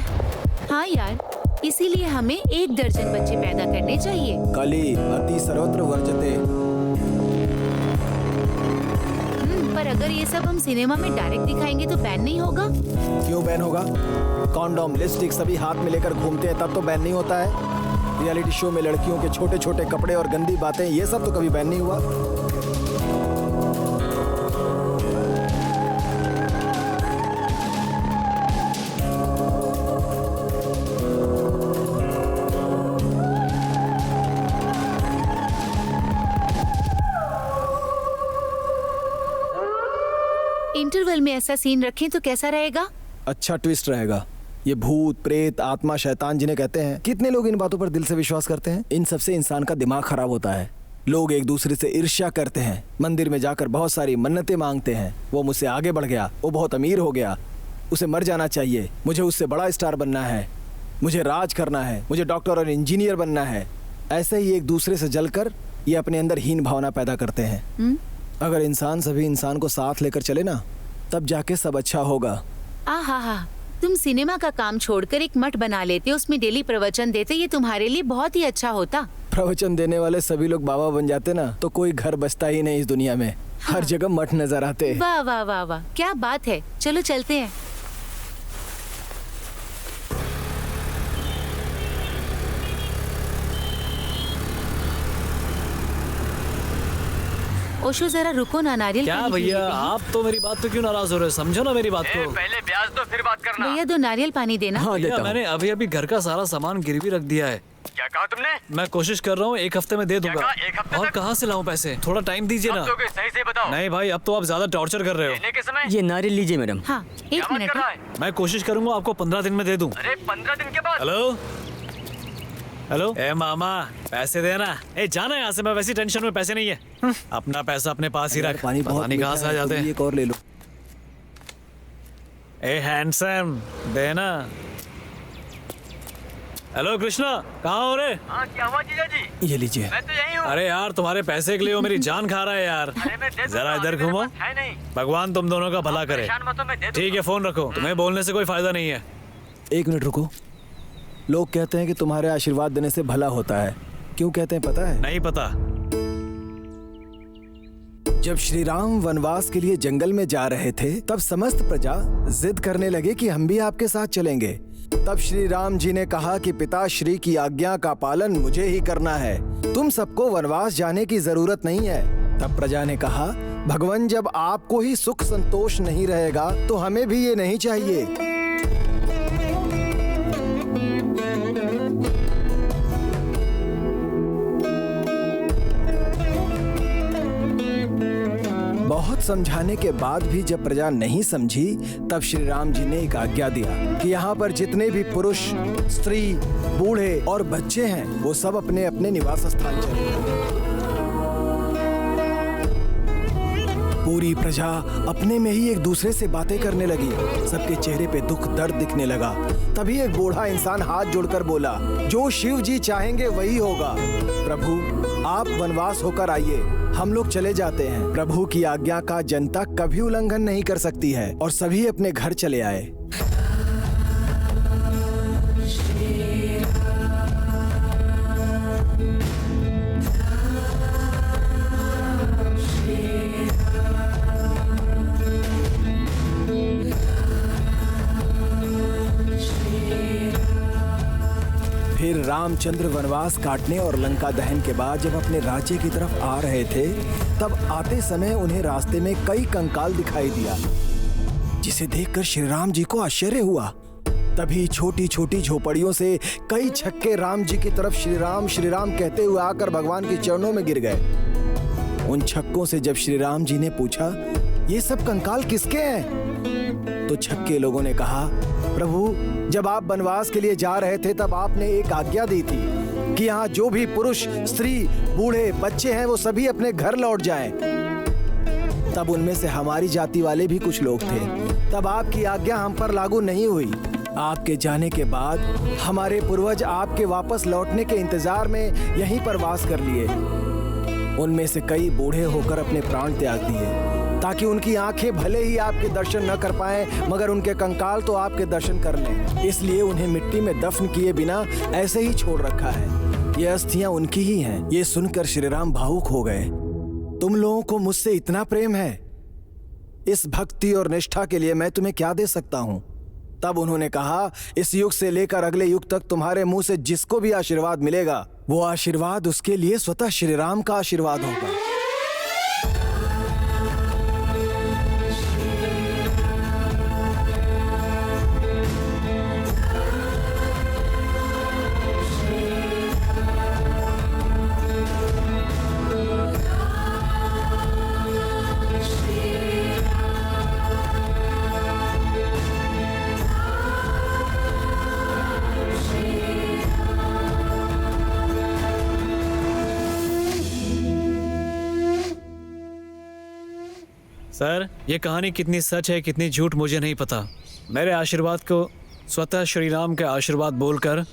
हाँ यार, इसीलिए हमें 1 दर्जन बच्चे पैदा करने चाहिए। कली अति सर्वत्र वर्जते। पर अगर ये सब हम सिनेमा में डायरेक्ट दिखाएंगे तो बैन नहीं होगा? क्यों बैन होगा? कॉन्डोम, लिपस्टिक सभी हाथ में लेकर घूमते हैं, तब तो बैन नहीं होता है। रियलिटी शो में लड़कियों के छोटे छोटे कपड़े और गंदी बातें, ये सब तो कभी बैन नहीं हुआ। इंटरवल में ऐसा सीन रखें तो कैसा रहेगा? अच्छा ट्विस्ट रहेगा। ये भूत, प्रेत, आत्मा, शैतान जिन्हें कहते हैं, कितने लोग इन बातों पर दिल से विश्वास करते हैं? इन सबसे इंसान का दिमाग खराब होता है। लोग एक दूसरे से ईर्ष्या करते हैं, मंदिर में जाकर बहुत सारी मन्नतें मांगते हैं। वो मुझसे आगे बढ़ गया, वो बहुत अमीर हो गया, उसे मर जाना चाहिए, मुझे उससे बड़ा स्टार बनना है, मुझे राज करना है, मुझे डॉक्टर और इंजीनियर बनना है। ऐसे ही एक दूसरे से जलकर ये अपने अंदर हीन भावना पैदा करते हैं। अगर इंसान सभी इंसान को साथ लेकर चले ना, तब जाके सब अच्छा होगा। आहा, तुम सिनेमा का काम छोड़कर एक मठ बना लेते, उसमें डेली प्रवचन देते, ये तुम्हारे लिए बहुत ही अच्छा होता। प्रवचन देने वाले सभी लोग बाबा बन जाते ना, तो कोई घर बचता ही नहीं इस दुनिया में। हर जगह मठ नजर आते। वाह वाह वाह वाह, क्या बात है। चलो चलते हैं। ओशो जरा रुको ना, नारियल क्या पानी भैया, पी लेते हैं। आप तो मेरी बात पे क्यों नाराज हो रहे हो? समझो ना मेरी बात ए, को। पहले ब्याज दो फिर बात करना। भैया 2 नारियल पानी देना। हाँ भैया, देता हूँ। मैंने अभी अभी घर का सारा सामान गिरवी रख दिया है। क्या कहा तुमने? मैं कोशिश कर रहा हूँ 1 हफ्ते में दे दूंगा। कहा, 1 हफ्ते और तक? कहाँ से लाऊं पैसे? थोड़ा टाइम दीजिए ना। अब दोगे, सही से बताओ। नहीं भाई, अब तो आप ज्यादा टॉर्चर कर रहे हो। लेने के समय ये नारियल लीजिए मैडम। हाँ, क्या 1 बात मिनट। कर रहा हाँ। है? मैं कोशिश करूंगा आपको 15 दिन में दे दूं। अरे 15 दिन के बाद? हेलो हेलो, ए मामा, पैसे देना। ए जाना यहाँ से, मैं वैसी टेंशन में, पैसे नहीं है। अपना पैसा अपने पास ही रख, पानी बहुत पता नहीं कहाँ मीठा से आ है, जाते तुम हैं। एक और ले लो। ए हैंडसम, देना। हेलो कृष्णा, कहाँ हो रे? हाँ, क्या हुआ जीजा जी? ये लीजिए। मैं तो यही हूँ। अरे यार, तुम्हारे पैसे के लिए वो मेरी जान खा रहा है यार। अरे मैं दे दूंगा, जरा इधर अभी मेरे घूमो। पास है नहीं। भगवान तुम दोनों का भला करे। परेशान मत हो, मैं दे ठीक है, दूंगा। फोन रखो, तुम्हें बोलने से कोई फायदा नहीं है। 1 मिनट रुको। लोग कहते हैं कि तुम्हारे आशीर्वाद देने से भला होता है। क्यों कहते हैं पता है? नहीं पता। जब श्री राम वनवास के लिए जंगल में जा रहे थे, तब समस्त प्रजा जिद करने लगे कि हम भी आपके साथ चलेंगे। तब श्री राम जी ने कहा कि पिताश्री की आज्ञा का पालन मुझे ही करना है, तुम सबको वनवास जाने की जरूरत नहीं है। तब प्रजा ने कहा, भगवान, जब आपको ही सुख संतोष नहीं रहेगा तो हमें भी ये नहीं चाहिए। बहुत समझाने के बाद भी जब प्रजा नहीं समझी, तब श्री राम जी ने एक आज्ञा दिया कि यहाँ पर जितने भी पुरुष, स्त्री, बूढ़े और बच्चे हैं, वो सब अपने अपने निवास स्थान चले गए। पूरी प्रजा अपने में ही एक दूसरे से बातें करने लगी। सबके चेहरे पे दुख दर्द दिखने लगा। तभी एक बूढ़ा इंसान हाथ जोड़कर बोला, जो शिव जी चाहेंगे वही होगा। प्रभु, आप वनवास होकर आइए, हम लोग चले जाते हैं। प्रभु की आज्ञा का जनता कभी उल्लंघन नहीं कर सकती है। और सभी अपने घर चले आए। फिर रामचंद्र वनवास काटने और लंका दहन के बाद जब अपने राज्य की तरफ आ रहे थे, तब आते समय उन्हें रास्ते में कई कंकाल दिखाई दिया, जिसे देखकर श्री राम जी को आश्चर्य हुआ। तभी छोटी छोटी झोपड़ियों से कई छक्के राम जी की तरफ श्री राम कहते हुए आकर भगवान के चरणों में गिर गए। उन छक्कों से जब श्री राम जी ने पूछा, ये सब कंकाल किसके हैं? तो छक्के लोगों ने कहा, प्रभु, जब आप वनवास के लिए जा रहे थे तब आपने एक आज्ञा दी थी कि यहाँ जो भी पुरुष, स्त्री, बूढ़े, बच्चे हैं वो सभी अपने घर लौट जाएं। तब उनमें से हमारी जाति वाले भी कुछ लोग थे। तब आपकी आज्ञा हम पर लागू नहीं हुई। आपके जाने के बाद हमारे पूर्वज आपके वापस लौटने के इंतजार में यहीं पर वास कर लिए। उनमें से कई बूढ़े होकर अपने प्राण त्याग दिए ताकि उनकी आंखें भले ही आपके दर्शन न कर पाएं, मगर उनके कंकाल तो आपके दर्शन कर लें। इसलिए उन्हें मिट्टी में दफन किए बिना ऐसे ही छोड़ रखा है। ये अस्थियां उनकी ही हैं। ये सुनकर श्री राम भावुक हो गए। तुम लोगों को मुझसे इतना प्रेम है, इस भक्ति और निष्ठा के लिए मैं तुम्हें क्या दे सकता हूँ? तब उन्होंने कहा, इस युग से लेकर अगले युग तक तुम्हारे मुंह से जिसको भी आशीर्वाद मिलेगा वो आशीर्वाद उसके लिए स्वतः श्री राम का आशीर्वाद होगा। सर, ये कहानी कितनी सच है कितनी झूठ मुझे नहीं पता। मेरे आशीर्वाद को स्वतः श्री राम के आशीर्वाद बोलकर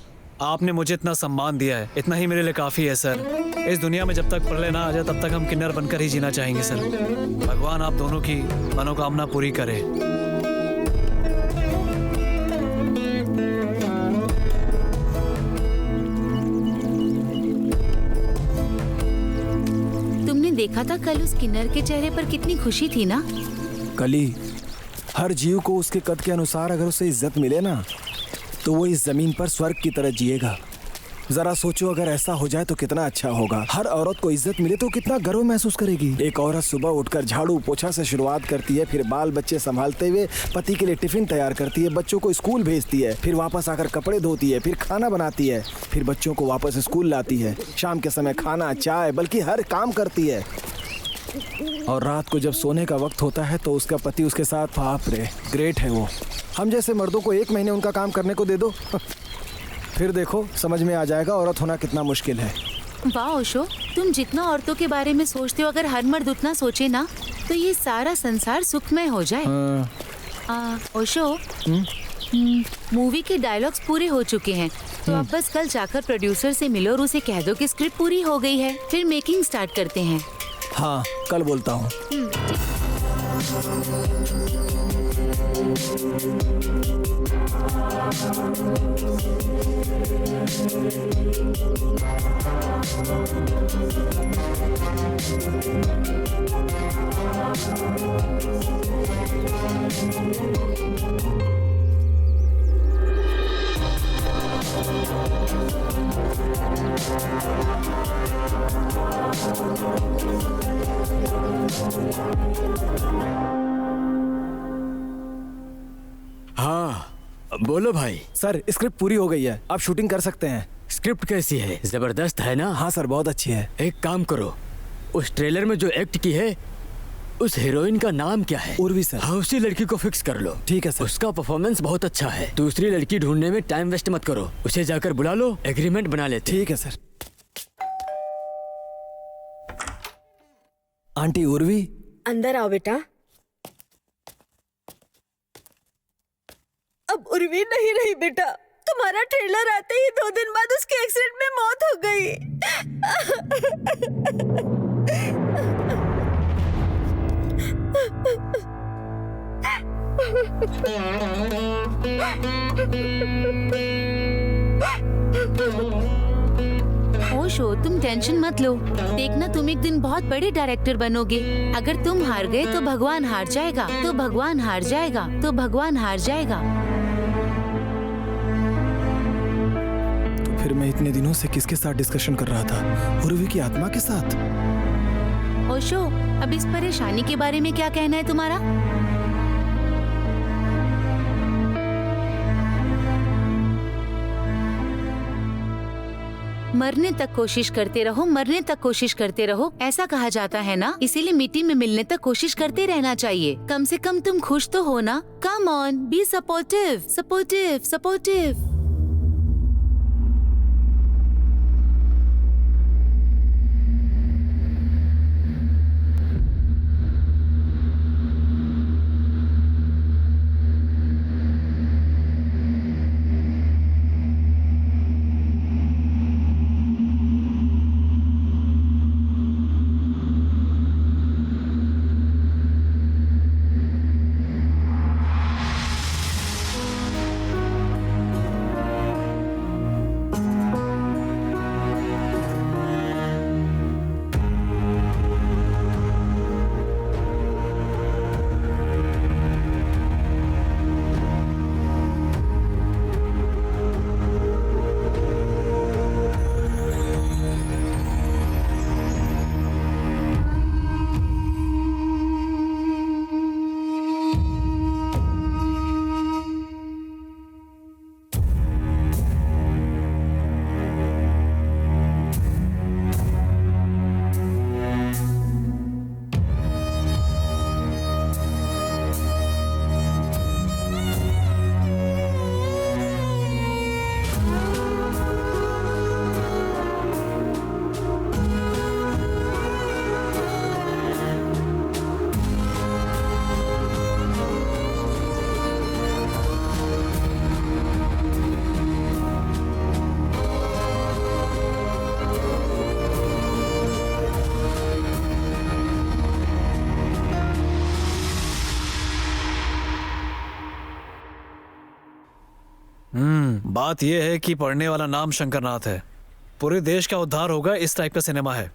आपने मुझे इतना सम्मान दिया है, इतना ही मेरे लिए काफ़ी है सर। इस दुनिया में जब तक प्रलय ना आ जाए तब तक हम किन्नर बनकर ही जीना चाहेंगे सर। भगवान आप दोनों की मनोकामना पूरी करे। तुमने देखा था कल उस किन्नर के चेहरे पर कितनी खुशी थी ना? कली, हर जीव को उसके कद के अनुसार अगर उसे इज्जत मिले ना तो वो इस जमीन पर स्वर्ग की तरह जिएगा। जरा सोचो, अगर ऐसा हो जाए तो कितना अच्छा होगा। हर औरत को इज्जत मिले तो कितना गर्व महसूस करेगी। एक औरत सुबह उठकर झाड़ू पोछा से शुरुआत करती है, फिर बाल बच्चे संभालते हुए पति के लिए टिफिन तैयार करती है, बच्चों को स्कूल भेजती है, फिर वापस आकर कपड़े धोती है, फिर खाना बनाती है, फिर बच्चों को वापस स्कूल लाती है, शाम के समय खाना, चाय, बल्कि हर काम करती है। और रात को जब सोने का वक्त होता है तो उसका पति उसके साथ, बाप रे, ग्रेट है वो। हम जैसे मर्दों को 1 महीने उनका काम करने को दे दो फिर देखो समझ में आ जाएगा औरत होना कितना मुश्किल है। वाह ओशो, तुम जितना औरतों के बारे में सोचते हो, अगर हर मर्द उतना सोचे ना तो ये सारा संसार सुखमय हो जाए। ओशो, मूवी के डायलॉग्स पूरे हो चुके हैं, तो अब बस कल जाकर प्रोड्यूसर से मिलो और उसे कह दो कि स्क्रिप्ट पूरी हो गई है, फिर मेकिंग स्टार्ट करते हैं। हाँ, कल बोलता हूँ। हाँ, बोलो भाई। सर, स्क्रिप्ट पूरी हो गई है, आप शूटिंग कर सकते हैं। स्क्रिप्ट कैसी है? जबरदस्त है ना? हाँ सर, बहुत अच्छी है। एक काम करो, उस ट्रेलर में जो एक्ट की है उस हीरोइन का नाम क्या है? उर्वी सर। हाँ, उसी लड़की को फिक्स कर लो। ठीक है सर। उसका परफॉर्मेंस बहुत अच्छा है। दूसरी लड़की ढूंढने में टाइम वेस्ट मत करो, उसे जाकर बुला लो, एग्रीमेंट बना लेते। ठीक है सर। आंटी उर्वी, अंदर आओ बेटा। अब उर्वी नहीं रही बेटा, तुम्हारा ट्रेलर आते ही 2 दिन बाद उसके एक्सीडेंट में मौत हो गई। ओशो, तुम टेंशन मत लो, देखना तुम एक दिन बहुत बड़े डायरेक्टर बनोगे। अगर तुम हार गए तो भगवान हार जाएगा, तो भगवान हार जाएगा, तो भगवान हार जाएगा। फिर मैं इतने दिनों से किसके साथ डिस्कशन कर रहा था? उर्वी की आत्मा के साथ। ओशो, अब इस परेशानी के बारे में क्या कहना है तुम्हारा? मरने तक कोशिश करते रहो, मरने तक कोशिश करते रहो, ऐसा कहा जाता है ना, इसीलिए मिट्टी में मिलने तक कोशिश करते रहना चाहिए। कम से कम तुम खुश तो हो ना। Come on, be supportive, supportive, supportive. बात यह है कि पढ़ने वाला नाम शंकरनाथ है। पूरे देश का उद्धार होगा, इस टाइप का सिनेमा है।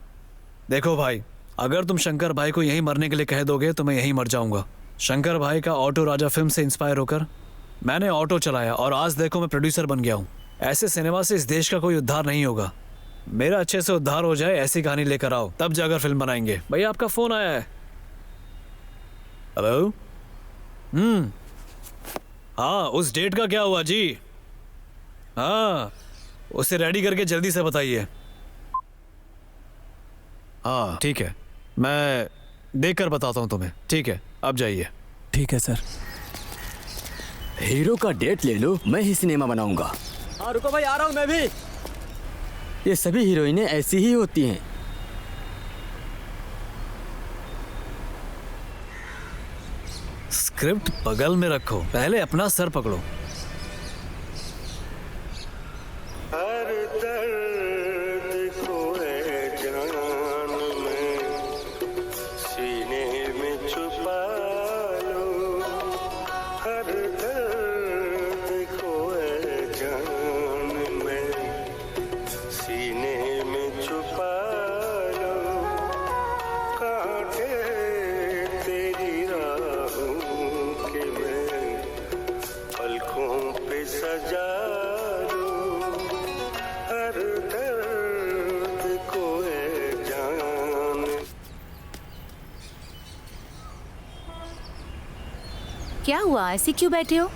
देखो भाई, अगर तुम शंकर भाई को यहीं मरने के लिए कह दोगे तो मैं यहीं मर जाऊंगा। शंकर भाई का ऑटो राजा फिल्म से इंस्पायर होकर मैंने ऑटो चलाया और आज देखो मैं प्रोड्यूसर बन गया हूँ। ऐसे सिनेमा से इस देश का कोई उद्धार नहीं होगा। मेरा अच्छे से उद्धार हो जाए ऐसी कहानी लेकर आओ, तब जाकर फिल्म बनाएंगे। भैया आपका फोन आया है। हेलो। हाँ, उस डेट का क्या हुआ जी? हाँ, उसे रेडी करके जल्दी से बताइए। हाँ ठीक है, मैं देख कर बताता हूँ तुम्हें। ठीक है, अब जाइए। ठीक है सर। हीरो का डेट ले लो, मैं ही सिनेमा बनाऊंगा। हाँ रुको भाई, आ रहा हूँ मैं भी। ये सभी हीरोइनें ऐसी ही होती हैं। स्क्रिप्ट बगल में रखो, पहले अपना सर पकड़ो। हर दर्द को है जान में सीने में छुपा लो। हर दर्द को है जान में सीने में छुपा लो। कांटे तेरी राहों के मैं पलकों पे सजा लो। हर दर्द को है जान। क्या हुआ, ऐसे क्यों बैठे हो?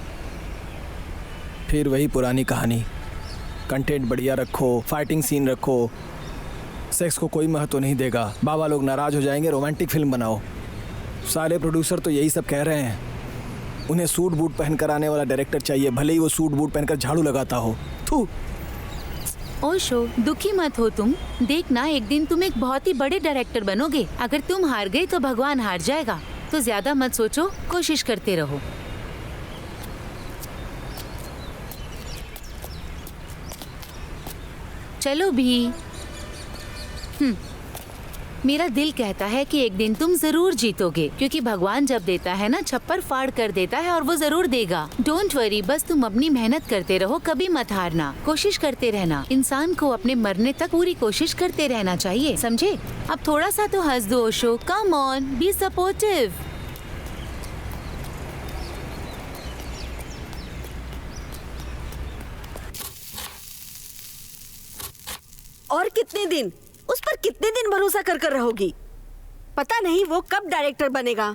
फिर वही पुरानी कहानी। कंटेंट बढ़िया रखो, फाइटिंग सीन रखो, सेक्स को कोई महत्व नहीं देगा, बाबा लोग नाराज हो जाएंगे, रोमांटिक फिल्म बनाओ। सारे प्रोड्यूसर तो यही सब कह रहे हैं। उन्हें सूट बूट पहनकर आने वाला डायरेक्टर चाहिए, भले ही वो सूट बूट पहनकर झाड़ू लगाता हो। थू। ओशो, दुखी मत हो तुम। देखना, एक दिन तुम एक बहुत ही बड़े डायरेक्टर बनोगे। अगर तुम हार गए तो भगवान हार जाएगा। तो ज्यादा मत सोचो, कोशिश करते रहो। चलो भी। मेरा दिल कहता है कि एक दिन तुम जरूर जीतोगे, क्योंकि भगवान जब देता है ना, छप्पर फाड़ कर देता है और वो जरूर देगा। डोंट वरी, बस तुम अपनी मेहनत करते रहो, कभी मत हारना, कोशिश करते रहना। इंसान को अपने मरने तक पूरी कोशिश करते रहना चाहिए, समझे? अब थोड़ा सा तो हंस दो Osho, come on, be supportive. और कितने दिन, उस पर कितने दिन भरोसा कर कर रहोगी? पता नहीं वो कब डायरेक्टर बनेगा।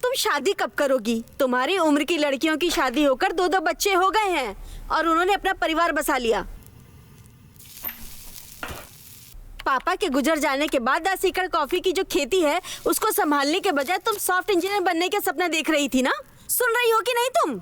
तुम शादी कब करोगी? तुम्हारी उम्र की लड़कियों की शादी होकर 2-2 बच्चे हो गए हैं और उन्होंने अपना परिवार बसा लिया। पापा के गुजर जाने के बाद 10 एकड़ कॉफी की जो खेती है उसको संभालने के बजाय तुम सॉफ्ट इंजीनियर बनने के सपना देख रही थी ना? सुन रही हो कि नहीं तुम?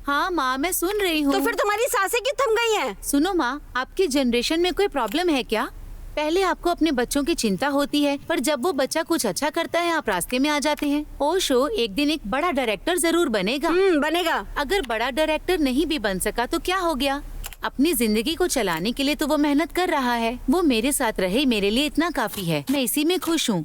हाँ माँ, मैं सुन रही हूँ। तो फिर तुम्हारी सांसें क्यों थम गई हैं? सुनो माँ, आपकी जनरेशन में कोई प्रॉब्लम है क्या? पहले आपको अपने बच्चों की चिंता होती है, पर जब वो बच्चा कुछ अच्छा करता है आप रास्ते में आ जाते हैं। ओशो एक दिन एक बड़ा डायरेक्टर जरूर बनेगा। बनेगा। अगर बड़ा डायरेक्टर नहीं भी बन सका तो क्या हो गया? अपनी जिंदगी को चलाने के लिए तो वो मेहनत कर रहा है। वो मेरे साथ रहे, मेरे लिए इतना काफी है। मैं इसी में खुश हूँ।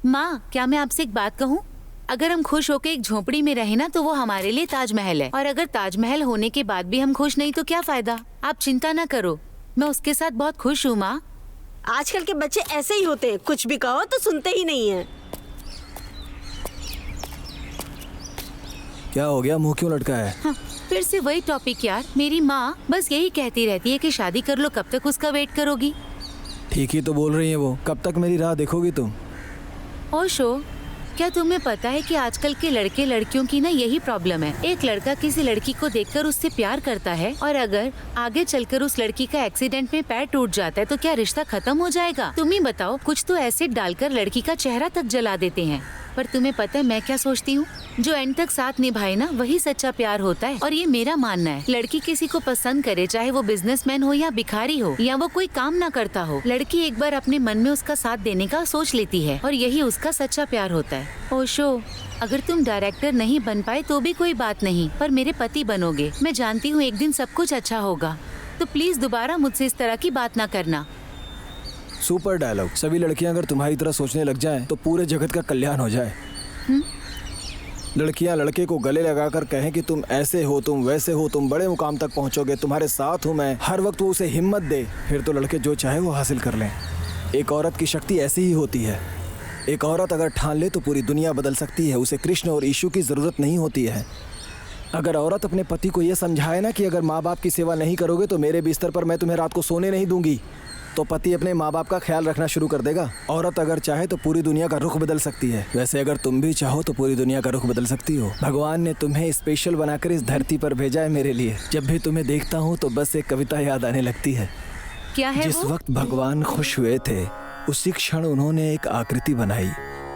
माँ, क्या मैं आपसे एक बात कहूँ? अगर हम खुश होकर एक झोपड़ी में रहे ना तो वो हमारे लिए ताजमहल है, और अगर ताजमहल होने के बाद भी हम खुश नहीं तो क्या फायदा? आप चिंता ना करो, मैं उसके साथ बहुत खुश हूँ माँ। आजकल के बच्चे ऐसे ही होते हैं, कुछ भी कहो तो सुनते ही नहीं हैं। क्या हो गया, मुंह क्यों लटका है? हाँ, फिर से वही टॉपिक यार। मेरी माँ बस यही कहती रहती है कि शादी कर लो, कब तक उसका वेट करोगी? ठीक ही तो बोल रही है वो, कब तक मेरी राह देखोगी तुम? ओशो, क्या तुम्हें पता है कि आजकल के लड़के लड़कियों की ना यही प्रॉब्लम है। एक लड़का किसी लड़की को देखकर उससे प्यार करता है, और अगर आगे चलकर उस लड़की का एक्सीडेंट में पैर टूट जाता है तो क्या रिश्ता खत्म हो जाएगा? तुम ही बताओ। कुछ तो एसिड डालकर लड़की का चेहरा तक जला देते हैं। पर तुम्हें पता है मैं क्या सोचती हूँ? जो एंड तक साथ निभाए ना, वही सच्चा प्यार होता है। और ये मेरा मानना है। लड़की किसी को पसंद करे, चाहे वो बिजनेसमैन हो या भिखारी हो या वो कोई काम ना करता हो, लड़की एक बार अपने मन में उसका साथ देने का सोच लेती है, और यही उसका सच्चा प्यार होता है। ओशो, अगर तुम डायरेक्टर नहीं बन पाए तो भी कोई बात नहीं, पर मेरे पति बनोगे। मैं जानती हूँ एक दिन सब कुछ अच्छा होगा। तो प्लीज दोबारा मुझसे इस तरह की बात ना करना। Super dialogue. सभी लड़कियां अगर तुम्हारी तरह सोचने लग जाएं तो पूरे जगत का कल्याण हो जाए। लड़कियां लड़के को गले लगाकर कहें कि तुम ऐसे हो, तुम वैसे हो, तुम बड़े मुकाम तक पहुंचोगे, तुम्हारे साथ हूं मैं, हर वक्त वो उसे हिम्मत दे, फिर तो लड़के जो चाहे वो हासिल कर लें। एक औरत की शक्ति ऐसी ही होती है। एक औरत अगर ठान ले तो पूरी दुनिया बदल सकती है। उसे कृष्ण और यीशु की ज़रूरत नहीं होती है। अगर औरत अपने पति को ये समझाए ना कि अगर माँ बाप की सेवा नहीं करोगे तो मेरे बिस्तर पर मैं तुम्हें रात को सोने नहीं दूंगी, तो पति अपने माँ बाप का ख्याल रखना शुरू कर देगा। औरत अगर चाहे तो पूरी दुनिया का रुख बदल सकती है। वैसे अगर तुम भी चाहो तो पूरी दुनिया का रुख बदल सकती हो। भगवान ने तुम्हें स्पेशल बनाकर इस धरती पर भेजा है मेरे लिए। जब भी तुम्हें देखता हूँ तो बस एक कविता याद आने लगती है। क्या है जिस वो? वक्त भगवान खुश हुए थे उसी क्षण उन्होंने एक आकृति बनाई।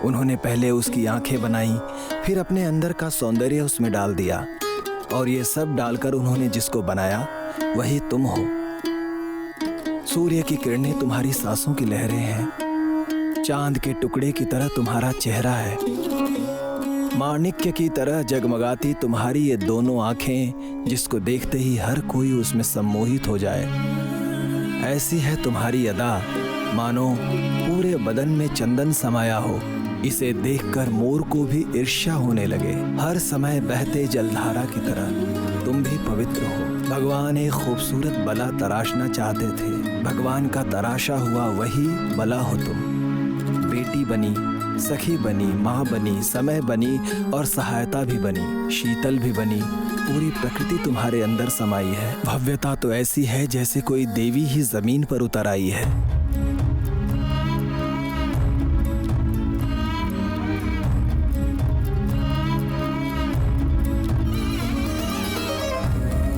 उन्होंने पहले उसकी आंखें बनाई, फिर अपने अंदर का सौंदर्य उसमें डाल दिया, और ये सब डालकर उन्होंने जिसको बनाया वही तुम हो। सूर्य की किरणें तुम्हारी सांसों की लहरें हैं। चांद के टुकड़े की तरह तुम्हारा चेहरा है। माणिक्य की तरह जगमगाती तुम्हारी ये दोनों आंखें, जिसको देखते ही हर कोई उसमें सम्मोहित हो जाए। ऐसी है तुम्हारी अदा, मानो पूरे बदन में चंदन समाया हो। इसे देखकर मोर को भी ईर्ष्या होने लगे। हर समय बहते जलधारा की तरह तुम भी पवित्र हो। भगवान एक खूबसूरत बला तराशना चाहते थे। भगवान का तराशा हुआ वही बला हो तुम। बेटी बनी, सखी बनी, माँ बनी, समय बनी और सहायता भी बनी, शीतल भी बनी। पूरी प्रकृति तुम्हारे अंदर समाई है। भव्यता तो ऐसी है जैसे कोई देवी ही जमीन पर उतर आई है।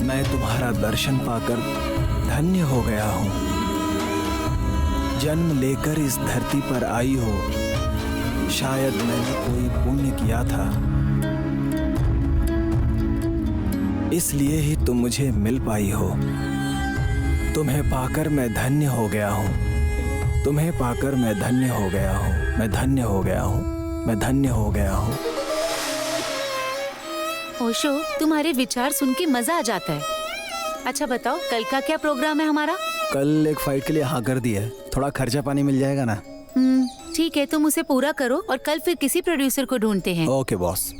मैं तुम्हारा दर्शन पाकर धन्य हो गया हूँ। जन्म लेकर इस धरती पर आई हो, शायद मैंने कोई पुण्य किया था, इसलिए ही तुम मुझे मिल पाई हो। तुम्हें पाकर मैं धन्य हो गया हूँ। तुम्हें पाकर मैं धन्य हो गया हूँ। मैं धन्य हो गया हूँ। मैं धन्य हो गया हूँ। ओशो, तुम्हारे विचार सुन के मजा आ जाता है। अच्छा बताओ, कल का क्या प्रोग्राम है हमारा? कल एक फाइट के लिए हाँ कर दिया है। थोड़ा खर्चा पानी मिल जाएगा ना? ठीक है, तुम उसे पूरा करो और कल फिर किसी प्रोड्यूसर को ढूंढते हैं। Okay boss.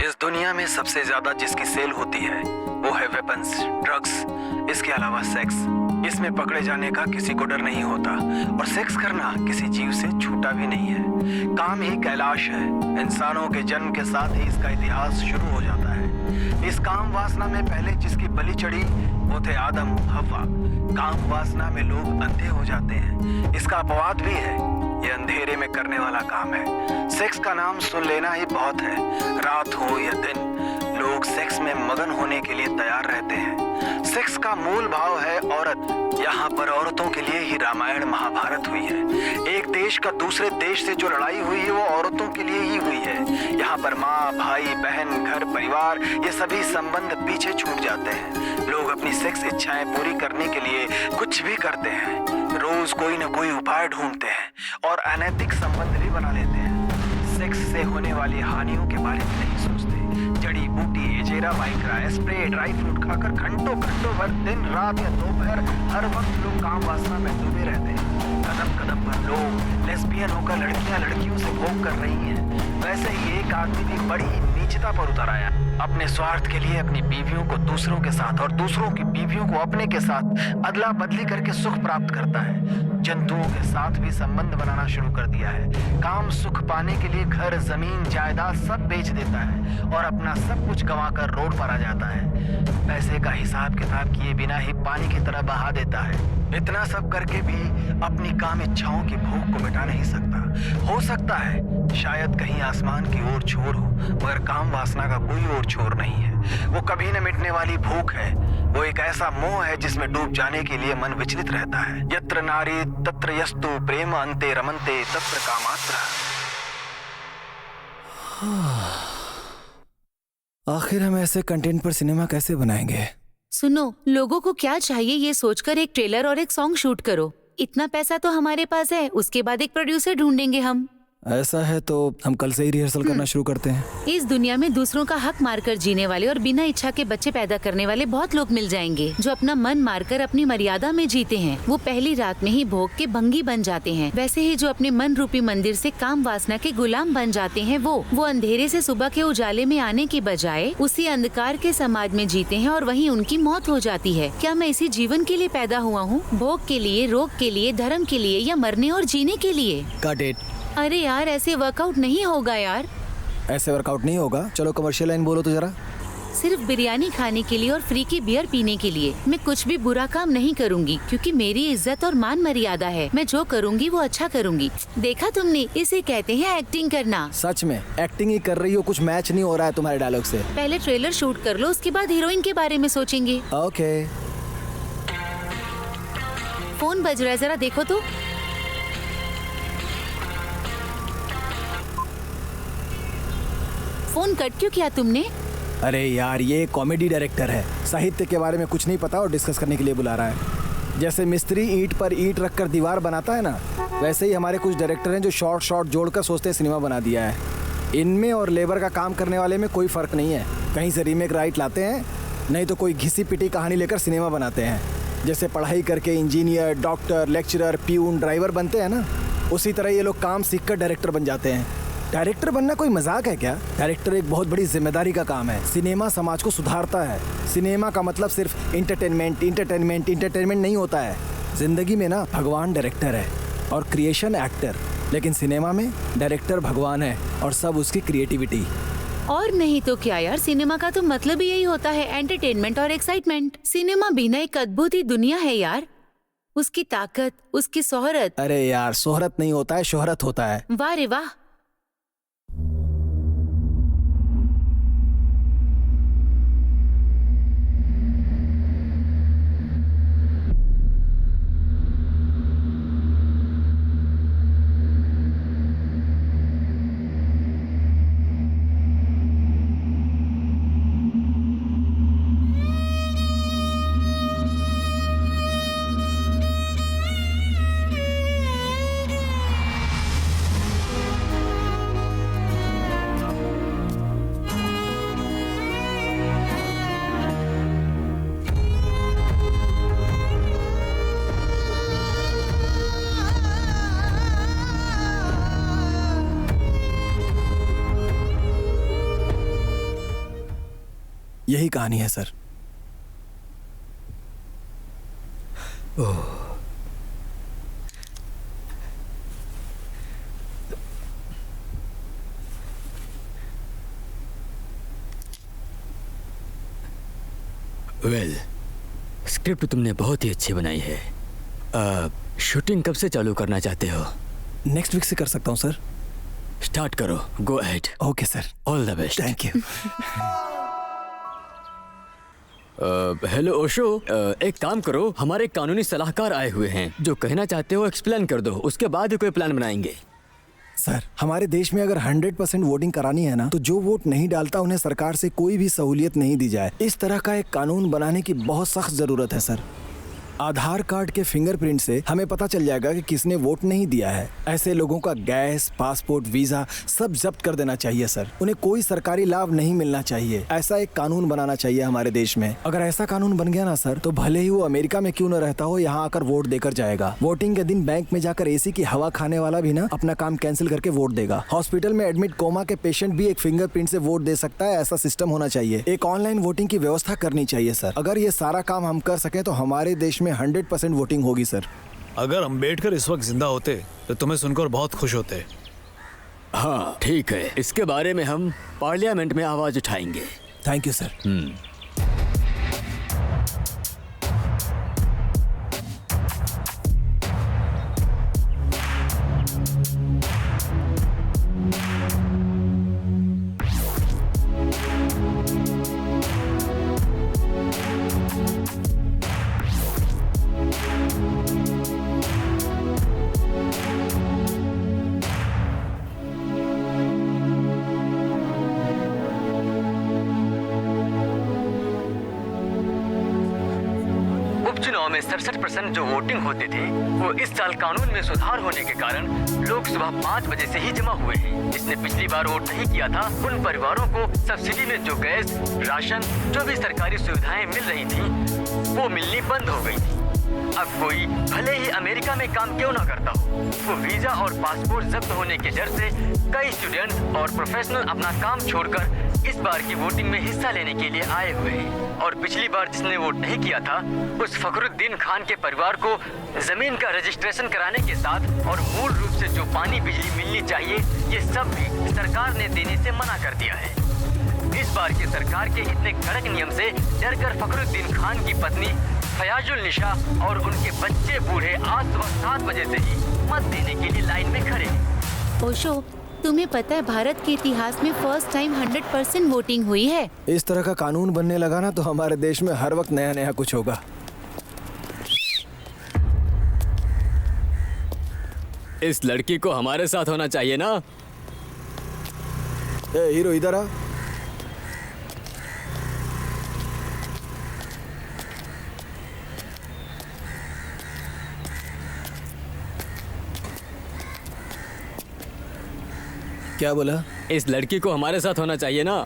इस दुनिया में सबसे ज्यादा जिसकी सेल होती है वो है वेपन्स, ड्रग्स, इसके अलावा सेक्स। इसमें पकड़े जाने का किसी को डर नहीं होता और सेक्स करना किसी जीव से छूटा भी नहीं है। काम ही कैलाश है। इंसानों के जन्म के साथ ही इसका इतिहास शुरू हो जाता है। इस काम वासना में पहले जिसकी बलि चढ़ी वो थे आदम हव्वा। काम वासना में लोग अंधे हो जाते हैं। इसका अपवाद भी है, ये अंधेरे में करने वाला काम है। सेक्स का नाम सुन लेना ही बहुत है। रात हो या दिन, लोग सेक्स में मगन होने के लिए तैयार रहते हैं। सेक्स का मूल भाव है औरत। यहाँ पर औरतों के लिए ही रामायण महाभारत हुई है। एक देश का दूसरे देश से जो लड़ाई हुई है वो औरतों के लिए ही हुई है। यहाँ पर माँ, भाई, बहन, घर, परिवार, ये सभी संबंध पीछे छूट जाते हैं। लोग अपनी सेक्स इच्छाएं पूरी करने के लिए कुछ भी करते हैं। रोज कोई न कोई उपाय ढूंढते हैं और अनैतिक संबंध भी बना लेते हैं। सेक्स से होने वाली हानियों के बारे में नहीं सोचते। जड़ी बूटी, एजेरा, वाइग्रा, स्प्रे, ड्राई फ्रूट खाकर घंटों भर दिन रात या दोपहर हर वक्त लोग काम वासना में डूबे रहते हैं। कदम कदम पर लोग लेस्बियन होकर लड़कियां लड़कियों से भोग कर रही हैं। वैसे ही एक आदमी भी बड़ी नीचता पर उतर आया। अपने स्वार्थ के लिए अपनी बीवियों को दूसरों के साथ और दूसरों की बीवियों को अपने के साथ अदला बदली करके सुख प्राप्त करता है। जंतुओं के साथ भी संबंध बनाना शुरू कर दिया है। काम सुख पाने के लिए घर, जमीन, जायदाद सब बेच देता है और अपना सब कुछ गंवाकर रोड पर आ जाता है। पैसे का हिसाब किताब किए बिना ही पानी की तरह बहा देता है। इतना सब करके भी अपनी काम इच्छाओं की भूख को मिटा नहीं सकता। हो सकता है शायद कहीं आसमान की ओर छोर हो, मगर काम वासना का कोई और छोर नहीं है। वो कभी न मिटने वाली भूख है। वो एक ऐसा मोह है जिसमें डूब जाने के लिए मन विचलित रहता है। यत्र नारी तत्र यस्तु प्रेम अन्ते रमन्ते तत्र कामात्र। आखिर हम ऐसे कंटेंट पर सिनेमा कैसे बनाएंगे? सुनो, लोगों को क्या चाहिए ये सोचकर एक ट्रेलर और एक सॉन्ग शूट करो। इतना पैसा तो हमारे पास है, उसके बाद एक प्रोड्यूसर ढूंढेंगे हम। ऐसा है तो हम कल से ही रिहर्सल करना शुरू करते हैं। इस दुनिया में दूसरों का हक मारकर जीने वाले और बिना इच्छा के बच्चे पैदा करने वाले बहुत लोग मिल जाएंगे जो अपना मन मारकर अपनी मर्यादा में जीते हैं। वो पहली रात में ही भोग के भंगी बन जाते हैं। वैसे ही जो अपने मन रूपी मंदिर से काम वासना के गुलाम बन जाते हैं, वो अंधेरे से सुबह के उजाले में आने की बजाय उसी अंधकार के समाज में जीते हैं और वहीं उनकी मौत हो जाती है। क्या मैं इसी जीवन के लिए पैदा हुआ हूँ? भोग के लिए, रोग के लिए, धर्म के लिए, या मरने और जीने के लिए? Got it. अरे यार, ऐसे वर्कआउट नहीं होगा यार। ऐसे वर्कआउट नहीं होगा। चलो कमर्शियल लाइन बोलो तो जरा। सिर्फ बिरयानी खाने के लिए और फ्री की बियर पीने के लिए मैं कुछ भी बुरा काम नहीं करूंगी, क्योंकि मेरी इज्जत और मान मर्यादा है। मैं जो करूंगी वो अच्छा करूंगी। देखा तुमने, इसे कहते हैं एक्टिंग करना। सच में एक्टिंग ही कर रही हो, कुछ मैच नहीं हो रहा है तुम्हारे डायलॉग से। पहले ट्रेलर शूट कर लो, उसके बाद हीरोइन के बारे में सोचेंगे। ओके। फोन बज रहा है, जरा देखो तो। फोन कट क्यों किया तुमने? अरे यार, ये कॉमेडी डायरेक्टर है, साहित्य के बारे में कुछ नहीं पता और डिस्कस करने के लिए बुला रहा है। जैसे मिस्त्री ईंट पर ईंट रखकर दीवार बनाता है ना, वैसे ही हमारे कुछ डायरेक्टर हैं जो शॉर्ट जोड़कर सोचते हैं सिनेमा बना दिया है। इनमें और लेबर का काम करने वाले में कोई फ़र्क नहीं है। कहीं से रीमेक राइट लाते हैं, नहीं तो कोई घिसी पिटी कहानी लेकर सिनेमा बनाते हैं। जैसे पढ़ाई करके engineer, doctor, lecturer, peon, driver बनते हैं ना, उसी तरह ये लोग काम सीखकर डायरेक्टर बन जाते हैं। डायरेक्टर बनना कोई मजाक है क्या? डायरेक्टर एक बहुत बड़ी जिम्मेदारी का काम है। सिनेमा समाज को सुधारता है। सिनेमा का मतलब सिर्फ इंटरटेनमेंट नहीं होता है। जिंदगी में ना भगवान डायरेक्टर है और क्रिएशन एक्टर, लेकिन सिनेमा में डायरेक्टर भगवान है और सब उसकी क्रिएटिविटी। और नहीं तो क्या यार, सिनेमा का तो मतलब ही यही होता है, एंटरटेनमेंट और एक्साइटमेंट। सिनेमा भी ना एक अद्भुत ही दुनिया है यार। उसकी ताकत, उसकी शोहरत। अरे यार, शोहरत नहीं होता है, शोहरत होता है। वाह रे वाह। यही कहानी है सर। वेल, स्क्रिप्ट तुमने बहुत ही अच्छी बनाई है। शूटिंग कब से चालू करना चाहते हो? नेक्स्ट वीक से कर सकता हूँ सर। स्टार्ट करो, go ahead. Okay sir, all the best. Thank you. Hello Osho, एक काम करो, हमारे कानूनी सलाहकार आए हुए हैं। जो कहना चाहते हो एक्सप्लेन कर दो, उसके बाद ही कोई प्लान बनाएंगे। सर, हमारे देश में अगर 100% वोटिंग करानी है ना, तो जो वोट नहीं डालता उन्हें सरकार से कोई भी सहूलियत नहीं दी जाए। इस तरह का एक कानून बनाने की बहुत सख्त जरूरत है सर। आधार कार्ड के फिंगरप्रिंट से हमें पता चल जाएगा कि किसने वोट नहीं दिया है। ऐसे लोगों का गैस, पासपोर्ट, वीजा सब जब्त कर देना चाहिए सर। उन्हें कोई सरकारी लाभ नहीं मिलना चाहिए। ऐसा एक कानून बनाना चाहिए हमारे देश में। अगर ऐसा कानून बन गया ना सर, तो भले ही वो अमेरिका में क्यों न रहता हो, यहाँ आकर वोट देकर जाएगा। वोटिंग के दिन बैंक में जाकर एसी की हवा खाने वाला भी ना अपना काम कैंसिल करके वोट देगा। हॉस्पिटल में एडमिट कोमा के पेशेंट भी एक फिंगरप्रिंट से वोट दे सकता है। ऐसा सिस्टम होना चाहिए। एक ऑनलाइन वोटिंग की व्यवस्था करनी चाहिए सर। अगर ये सारा काम हम कर सके तो हमारे देश में 100% वोटिंग होगी सर। अगर अम्बेडकर इस वक्त जिंदा होते तो तुम्हें सुनकर बहुत खुश होते। हाँ ठीक है, इसके बारे में हम पार्लियामेंट में आवाज उठाएंगे। Thank you sir. उपचुनाव में 67% जो वोटिंग होते थे, वो इस साल कानून में सुधार होने के कारण लोग सुबह 5 बजे से ही जमा हुए हैं। जिसने पिछली बार वोट नहीं किया था, उन परिवारों को सब्सिडी में जो गैस, राशन, जो भी सरकारी सुविधाएं मिल रही थी, वो मिलनी बंद हो गई थी। अब कोई भले ही अमेरिका में काम क्यों ना करता हो, वो वीजा और पासपोर्ट जब्त होने के डर से कई स्टूडेंट्स और प्रोफेशनल अपना काम छोड़कर इस बार की वोटिंग में हिस्सा लेने के लिए आए हुए हैं। और पिछली बार जिसने वोट नहीं किया था, उस फखरुद्दीन खान के परिवार को जमीन का रजिस्ट्रेशन कराने के साथ और मूल रूप से जो पानी बिजली मिलनी चाहिए, ये सब भी सरकार ने देने से मना कर दिया है। इस बार की सरकार के इतने कड़क नियम से डरकर फखरुद्दीन खान की पत्नी फयाजुल निशा और उनके बच्चे बूढ़े आज सुबह 7 बजे से ही मत देने के लिए लाइन में खड़े। ओशो, तुम्हें पता है भारत के इतिहास में फर्स्ट टाइम 100% वोटिंग हुई है। इस तरह का कानून बनने लगा ना, तो हमारे देश में हर वक्त नया नया कुछ होगा। इस लड़की को हमारे साथ होना चाहिए ना। ए हीरो, इधर आ। क्या बोला? इस लड़की को हमारे साथ होना चाहिए ना।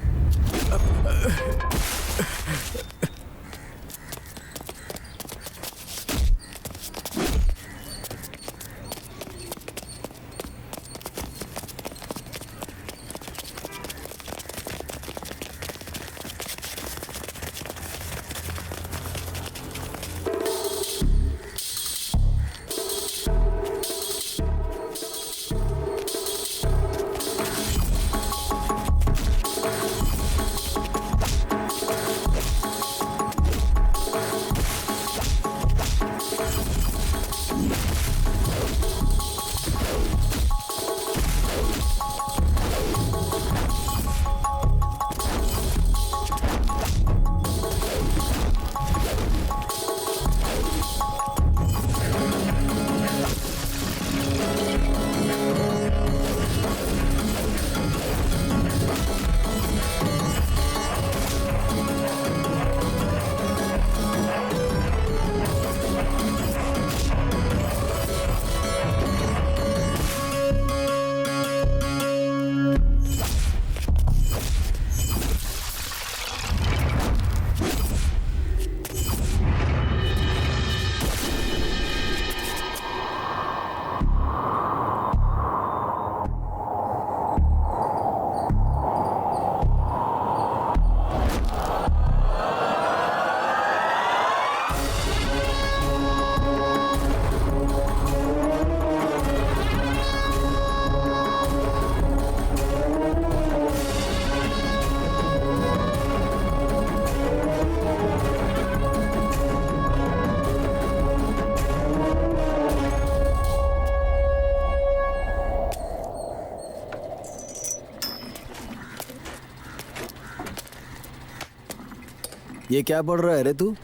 ये क्या पढ़ रहा है रे तू?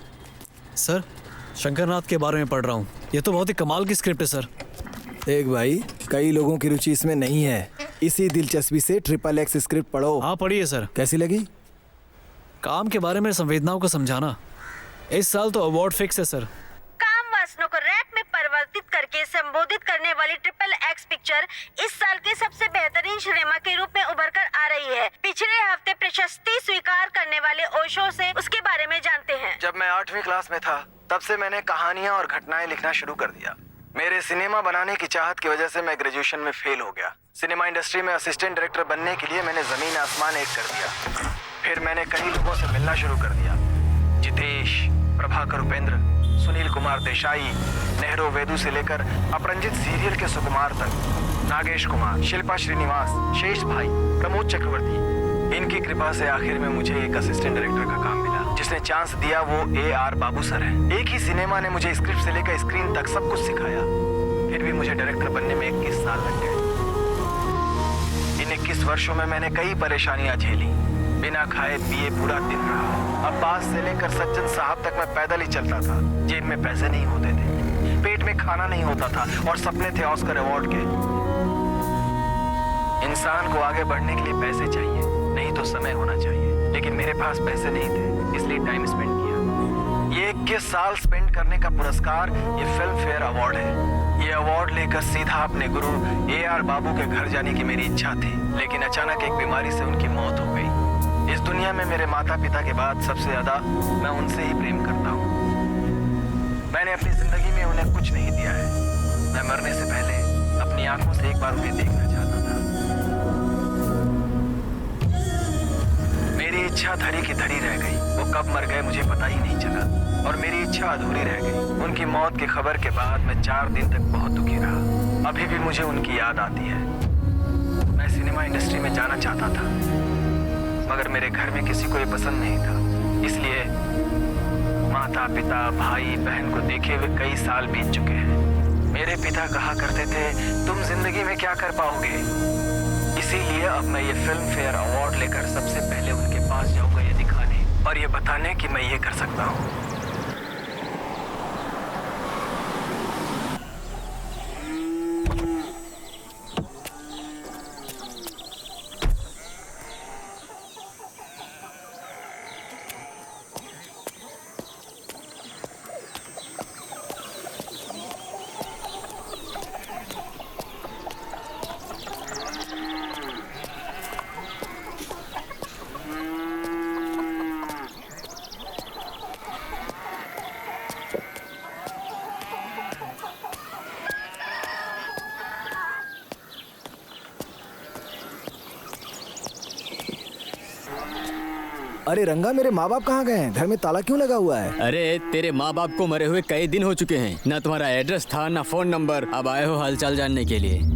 सर, शंकरनाथ के बारे में पढ़ रहा हूँ। ये तो बहुत ही कमाल की स्क्रिप्ट है सर। देख भाई, कई लोगों की रुचि इसमें नहीं है। इसी दिलचस्पी से XXX स्क्रिप्ट पढ़ो। हाँ पढ़िए सर। कैसी लगी? काम के बारे में संवेदनाओं को समझाना। इस साल तो अवार्ड फिक्स है सर। काम वासनों को रैप में परिवर्तित करके संबोधित करने वाली XXX पिक्चर इस साल के सबसे बेहतरीन सिनेमा के रूप में उभर कर आ रही है। पिछले हफ्ते प्रशस्ति स्वीकार करने वाले ओशो से उसके बारे में जानते हैं। जब मैं 8वीं क्लास में था तब से मैंने कहानियां और घटनाएं लिखना शुरू कर दिया। मेरे सिनेमा बनाने की चाहत की वजह से मैं ग्रेजुएशन में फेल हो गया। सिनेमा इंडस्ट्री में असिस्टेंट डायरेक्टर बनने के लिए मैंने जमीन आसमान एक कर दिया। फिर मैंने कई लोगों से मिलना शुरू कर दिया। जितेश, प्रभाकर उपेंद्र, सुनील कुमार देसाई, नेहरू वेदु से लेकर अपरंजित सीरियल के सुकुमार तक, नागेश कुमार, शिल्पा श्रीनिवास, शेष भाई, प्रमोद चक्रवर्ती। इनकी कृपा से आखिर में मुझे एक असिस्टेंट डायरेक्टर का काम मिला। जिसने चांस दिया वो AR बाबू सर है। एक ही सिनेमा ने मुझे स्क्रिप्ट से लेकर स्क्रीन तक सब कुछ सिखाया। फिर भी मुझे डायरेक्टर बनने में 21 साल लग गए। इन 21 वर्षों में मैंने कई परेशानियां झेली। बिना खाए पिए पूरा दिन रहा। अब्बास से लेकर सज्जन साहब तक मैं पैदल ही चलता था। जेब में पैसे नहीं होते थे, पेट में खाना नहीं होता था और सपने थे ऑस्कर अवार्ड के। इंसान को आगे बढ़ने के लिए पैसे चाहिए, नहीं तो समय होना चाहिए। लेकिन मेरे पास पैसे नहीं थे, इसलिए टाइम स्पेंड किया। ये 21 साल स्पेंड करने का पुरस्कार ये फिल्म फेयर अवार्ड है। ये अवार्ड लेकर सीधा अपने गुरु AR बाबू के घर जाने की मेरी इच्छा थी, लेकिन अचानक एक बीमारी से उनकी मौत हो गई। इस दुनिया में मेरे माता पिता के बाद सबसे ज्यादा मैं उनसे ही प्रेम करता हूँ। मैंने अपनी जिंदगी में उन्हें कुछ नहीं दिया है। मैं मरने से पहले अपनी आंखों से एक बार उन्हें देखना चाहता था। मेरी इच्छा धरी की धरी रह गई। वो कब मर गए मुझे पता ही नहीं चला और मेरी इच्छा अधूरी रह गई। उनकी मौत की खबर के बाद मैं 4 दिन तक बहुत दुखी रहा। अभी भी मुझे उनकी याद आती है। मैं सिनेमा इंडस्ट्री में जाना चाहता था, मगर मेरे घर में किसी को ये पसंद नहीं था। इसलिए माता पिता भाई बहन को देखे हुए कई साल बीत चुके हैं। मेरे पिता कहा करते थे, तुम जिंदगी में क्या कर पाओगे। इसीलिए अब मैं ये फिल्म फेयर अवार्ड लेकर सबसे पहले उनके पास जाऊंगा, ये दिखाने और ये बताने कि मैं ये कर सकता हूँ। अरे रंगा, मेरे माँ बाप कहाँ गए हैं? घर में ताला क्यों लगा हुआ है? अरे तेरे माँ बाप को मरे हुए कई दिन हो चुके हैं। ना तुम्हारा एड्रेस था ना फोन नंबर। अब आए हो हालचाल जानने के लिए।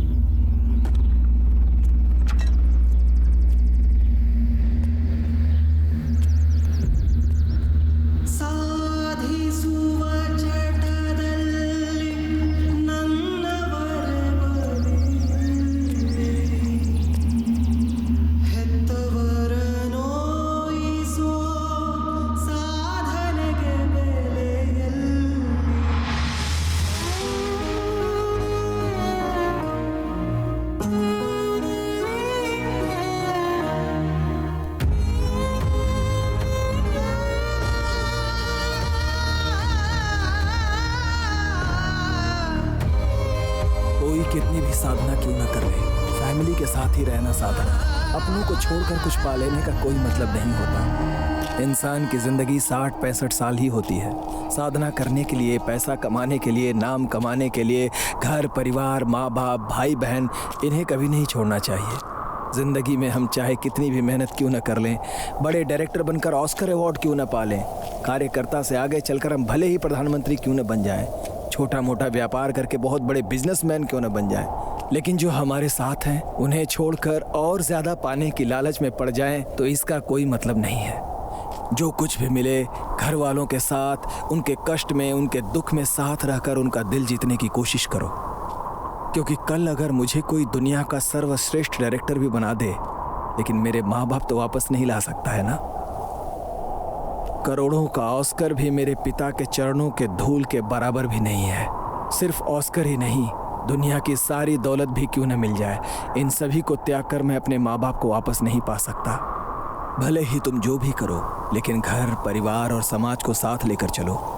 कितनी भी साधना क्यों न कर ले, फैमिली के साथ ही रहना साधना। अपनों को छोड़कर कुछ पा लेने का कोई मतलब नहीं होता। इंसान की जिंदगी 60-65 साल ही होती है। साधना करने के लिए, पैसा कमाने के लिए, नाम कमाने के लिए घर परिवार, माँ बाप, भाई बहन, इन्हें कभी नहीं छोड़ना चाहिए। जिंदगी में हम चाहे कितनी भी मेहनत क्यों न कर लें, बड़े डायरेक्टर बनकर ऑस्कर अवार्ड क्यों न पा लें, कार्यकर्ता से आगे चलकर हम भले ही प्रधानमंत्री क्यों न बन जाएं, छोटा मोटा व्यापार करके बहुत बड़े बिजनेसमैन क्यों न बन जाएं, लेकिन जो हमारे साथ हैं उन्हें छोड़कर और ज्यादा पाने की लालच में पड़ जाएं तो इसका कोई मतलब नहीं है। जो कुछ भी मिले, घर वालों के साथ, उनके कष्ट में, उनके दुख में साथ रहकर उनका दिल जीतने की कोशिश करो। क्योंकि कल अगर मुझे कोई दुनिया का सर्वश्रेष्ठ डायरेक्टर भी बना दे, लेकिन मेरे माँ बाप तो वापस नहीं ला सकता है ना। करोड़ों का ऑस्कर भी मेरे पिता के चरणों के धूल के बराबर भी नहीं है। सिर्फ ऑस्कर ही नहीं, दुनिया की सारी दौलत भी क्यों न मिल जाए, इन सभी को त्याग कर मैं अपने माँ बाप को वापस नहीं पा सकता। भले ही तुम जो भी करो, लेकिन घर, परिवार और समाज को साथ लेकर चलो।